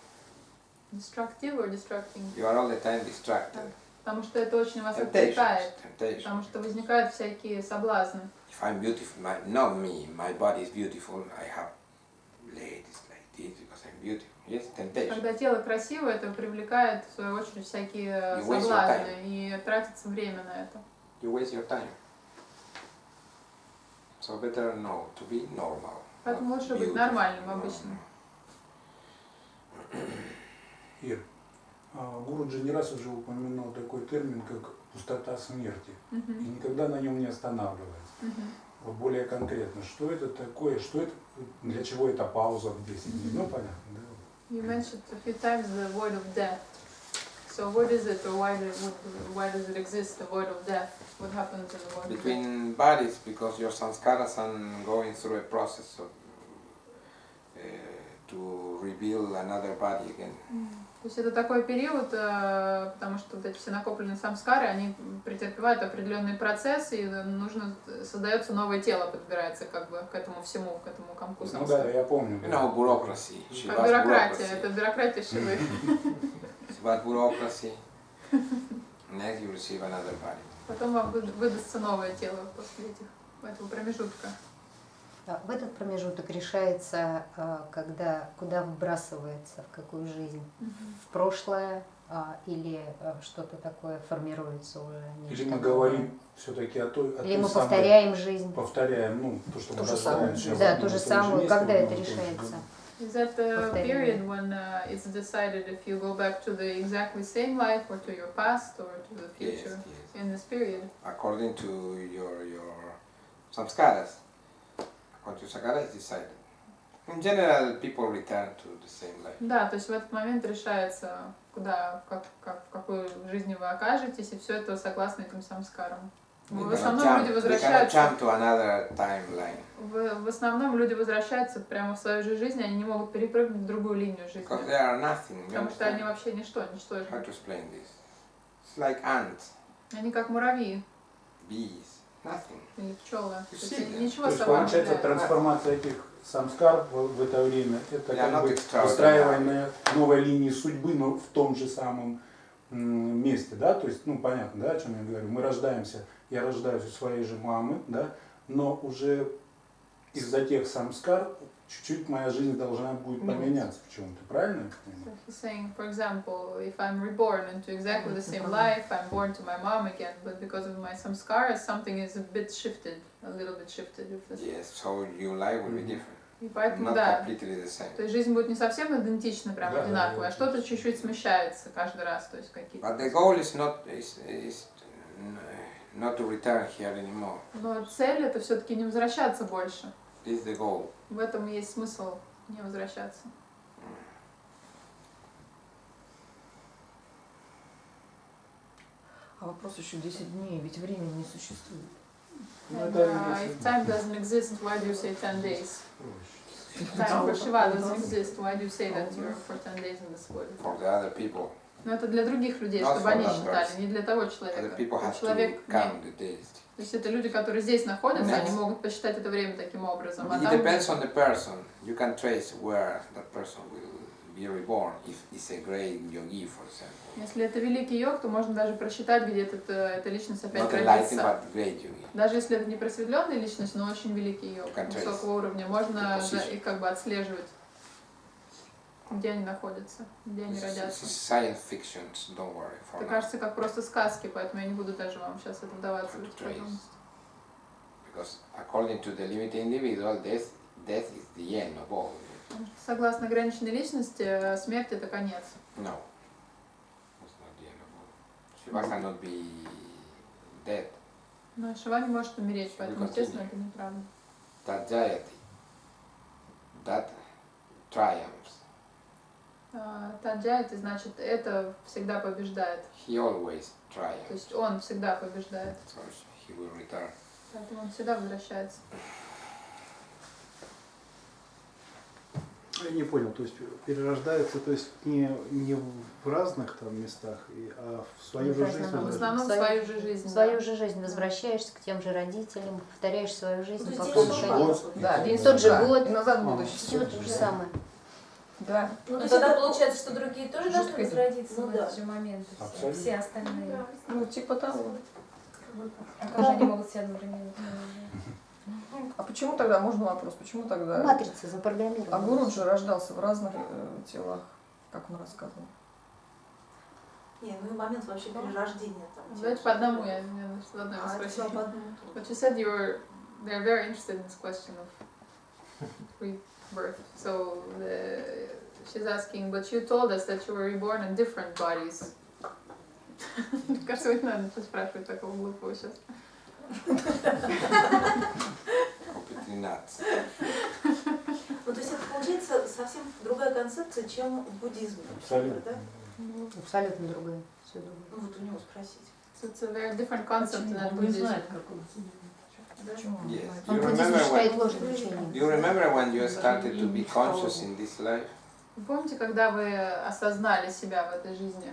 Destructive or distracting? You are all the time distracted. Потому что это очень вас Temptations. отвлекает. Temptation. Потому что возникают всякие соблазны. If I'm beautiful, not me. My body is beautiful. I have ladies like this because I'm beautiful. Yes, temptation. Когда тело красивое, это привлекает, в свою очередь, всякие You waste your соблазны. time. И тратится время на это. You waste your time. So better no, to be normal. Поэтому not лучше быть beautiful, нормальным, normal. обычным. Ир, Гуруджи не раз уже упоминал такой термин, как пустота смерти. И Мгм. никогда на нем не останавливается. Мгм. Вот более конкретно, что это такое, что это, для чего эта пауза в 10 дней? Ну, понятно, да? You mentioned a few times the void of death. So what is it, or why does it exist, the void of death? What happens in the void of death? Between bodies, because your sanskaras are going through a process of to rebuild another body again. То есть это такой период, потому что вот эти все накопленные самскары, они претерпевают определенный процесс, и нужно создается новое тело, подбирается как бы к этому всему, к этому комку Ну самскар. да, я помню. You know, bureaucracy. Как Shiva's бюрократия, bureaucracy. это бюрократия Шивы. Shiva's bureaucracy. Next you receive another body. Потом вам выдастся новое тело после этого промежутка. В этот промежуток решается, когда, куда вбрасывается, в какую жизнь. В прошлое или что-то такое формируется уже. Или мы говорим все-таки о той или мы самой, повторяем жизнь. повторяем, ну, то, что мы То же рождаем самое. сейчас в Да, одном то и же том же самое. месте, Когда в это одном и том же решается? году. Is that the period when it's decided if you go back to the exactly same life or to your past or to the Yes, future yes. in this period? According to your samskaras. According to samskaras, it's decided. In general, people return to the same life. Да, то есть в этот момент решается, куда, в какой жизни вы окажетесь, и все это согласно этим самскарам. В основном люди возвращаются. Jump to another timeline. В основном люди возвращаются прямо в свою же жизнь, они не могут перепрыгнуть в другую линию жизни. Because they are nothing. Потому что они вообще ничто, How ничтожны. to explain this? It's like ants, Они как муравьи bees, nothing. или пчелы. То есть Сильно. То ничего есть собой не получается являются. трансформация этих самскар в это время, это Yeah, как not бы extraordinary. выстраивание новой линии судьбы, но в том же самом месте, да, то есть, ну, понятно, да, о чем я говорю, мы рождаемся, я рождаюсь у своей же мамы, да, но уже из-за тех самскар чуть-чуть моя жизнь должна будет поменяться почему-то, правильно я понимаю? He's saying, for example, if I'm reborn into exactly the same life, I'm born to my mom again, but because of my samskaras, something is a bit shifted, a little bit shifted. Yes, so your life will be different. И поэтому, Not да, completely the same. то есть жизнь будет не совсем идентична, прям Да, одинаковая, да, а что-то чуть-чуть смещается каждый раз, то есть какие-то. But the goal is not to return here anymore. Но цель это все-таки не возвращаться больше. This is the goal. В этом есть смысл не возвращаться. А вопрос еще 10 дней, ведь времени не существует. Ну, And, это if time doesn't exist, why do you say 10 days? Time for Shiva doesn't exist, why do you say that you're for 10 days in this world? For the other people. Но это для других людей, Not чтобы for они that считали, person. не для того Other человека. people have to Человек count не- the days. То есть это люди, которые здесь находятся, Yes. они могут посчитать это время таким образом. А It там, depends on the person. You can trace where that person will be reborn. If it's a great yogi, for example. если это великий йог, то можно даже просчитать, где эта личность опять Not enlightened, родится. but great yogi. Даже если это не просветленная личность, но очень великий йог, Can trace высокого уровня, можно the их как бы отслеживать, где они находятся, где они This is родятся. science fiction, so don't worry for Это now. кажется как просто сказки, поэтому я не буду даже вам сейчас это вдаваться в эти Trace. подробности. Because according to the limited individual, death is the end of all. Потому что согласно ограниченной личности, смерть это конец. No. It's not the end of all. Shiva cannot be dead. Но Шива не может умереть, поэтому, continue. естественно, это неправда. That jayati, that triumphs. Таджа это значит, это всегда побеждает. He always То triumphs. есть он всегда побеждает. So he will return. Поэтому он всегда возвращается. Я не понял, то есть перерождается, то есть не в разных там местах, а в свою же жизнь. В основном Свою- свою же жизнь. В свою да. же жизнь возвращаешься к тем же родителям, повторяешь свою жизнь, Ну, пока здесь не тоже конец. Да, день Тот же сурка. год. И назад в А. будущее. Все то же самое. Да. Ну, то есть это получается, что другие тоже должны Жуткое дело. возродиться Ну в да. этот же момент. Абсолютно. Все остальные. Ну, типа того. А как же они могут все одновременно? А почему тогда, можно вопрос, почему тогда Матрица запрограммирована. А Гуруджи рождался в разных телах, как он рассказывал? Не, ну и момент вообще перерождения там. Давайте по одному, я в одной А, спросила. по одному. But you said they're very interested in this question of rebirth. So she's asking, but you told us that you were reborn in different bodies. Мне кажется, не надо ничего спрашивать такого глупого сейчас. Completely nuts. Ну, то есть это получается совсем другая концепция, чем в буддизме. Абсолютно. Да? Абсолютно другое. Все другое. Ну, вот у него спросить. So it's a very different concept than Он не Buddhism. знает, как он. Почему? Yes. Он You буддизм remember считает when ложным учением. you remember when you started to be conscious in this life? Вы помните, когда вы осознали себя в этой жизни?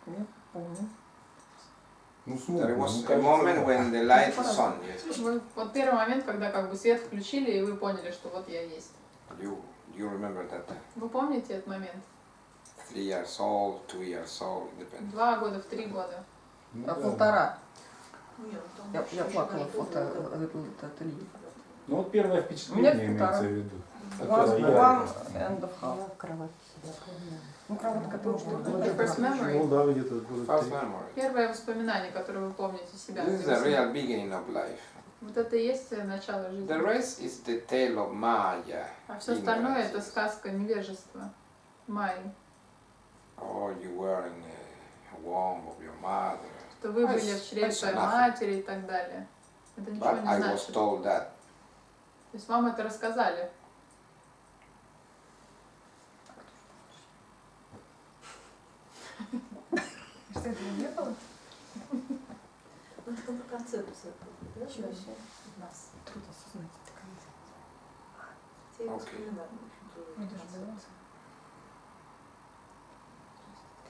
Я помню. Ну, There смутно, was ну, a кажется, moment да. when the light is on. Yes. Вы, вот первый момент, когда как бы свет включили, и вы поняли, что вот я есть. You remember that time? Вы помните этот момент? 3 years old, 2 years old, depends. 2 года, в 3 года. Ну, А да. 1,5. Нет, там Я еще плакала какие-то фото годы. от Ильи. Ну вот первое впечатление Нет, имеется второе. в виду. One, Я- one and a half. Я в кровати себя помню. Ну, кроватка тоже. The first memory. Ну да, где-то года First 3. memory. Первое воспоминание, которое вы помните себя. This is the real beginning of life. Вот это и есть начало жизни. The rest is the tale of Maya. А все остальное это ignorance. сказка невежества. Майи. Oh, you were in a womb of your mother. Что вы были в чреве That's своей nothing. матери и так далее. Это ничего But не I was значит. То told that. есть вам это рассказали. Что этого не было? Ну, это как концепция. Да, Ничего да? себе. Нас. Трудно осознать это, конечно. Те Окей. воспоминания, в общем, тоже Это же было. концепция.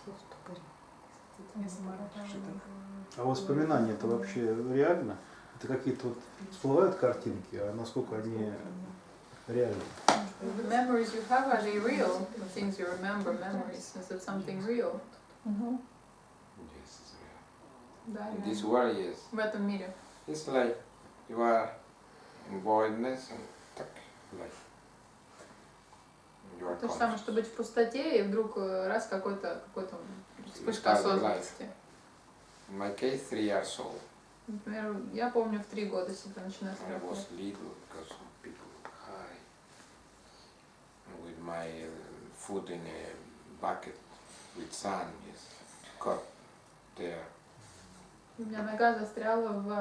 Все в ступоре. Я заморачиваюсь. А воспоминания это вообще реально? Это какие-то вот всплывают картинки, а насколько они реальны? The memories you have, are they real? The things you remember, memories. Is it something real? Мгм. Yes, it's real. Да, In реально. this world, yes. В этом мире. It's like you are in voidness and так, like you are То же самое, conscious. что быть в пустоте, и вдруг раз какой-то вспышка start your осознанности. In my case, 3 years old. Например, я помню в 3 года себя начинаю I was страховать. little because some people high with my food in a bucket with sand is caught there. У меня нога застряла в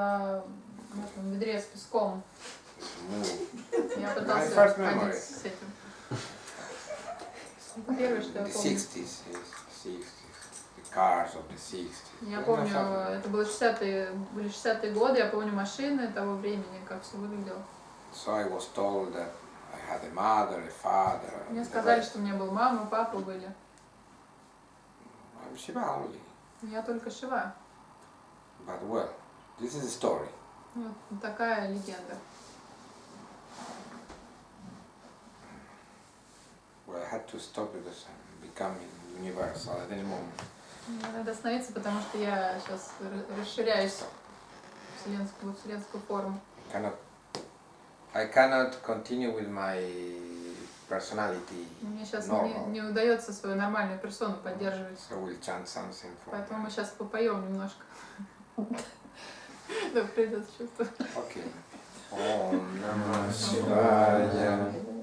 этом ведре с песком. Move. Я My пытался first memory. ходить с этим. Первое, что я The помню. 60s, yes, 60s, the cars of the 60s. Я Well, помню, nothing. это были 60-е годы, я помню машины того времени, как все выглядело. So I was told that I had a mother, a father. Мне the сказали, rest. что у меня был мама, папа были. I'm Shiva only. Я только Шива. But well, this is a story. Вот такая легенда. Well, I had to stop because I'm becoming universal at any moment. Мне надо остановиться, потому что я сейчас расширяюсь в вселенскую форму. I cannot continue with my personality Мне сейчас normal. не удается свою нормальную персону поддерживать. So we'll chant something for Поэтому мы сейчас попоем немножко. Да, придется чувство. Okay. Om Namah Shivaya.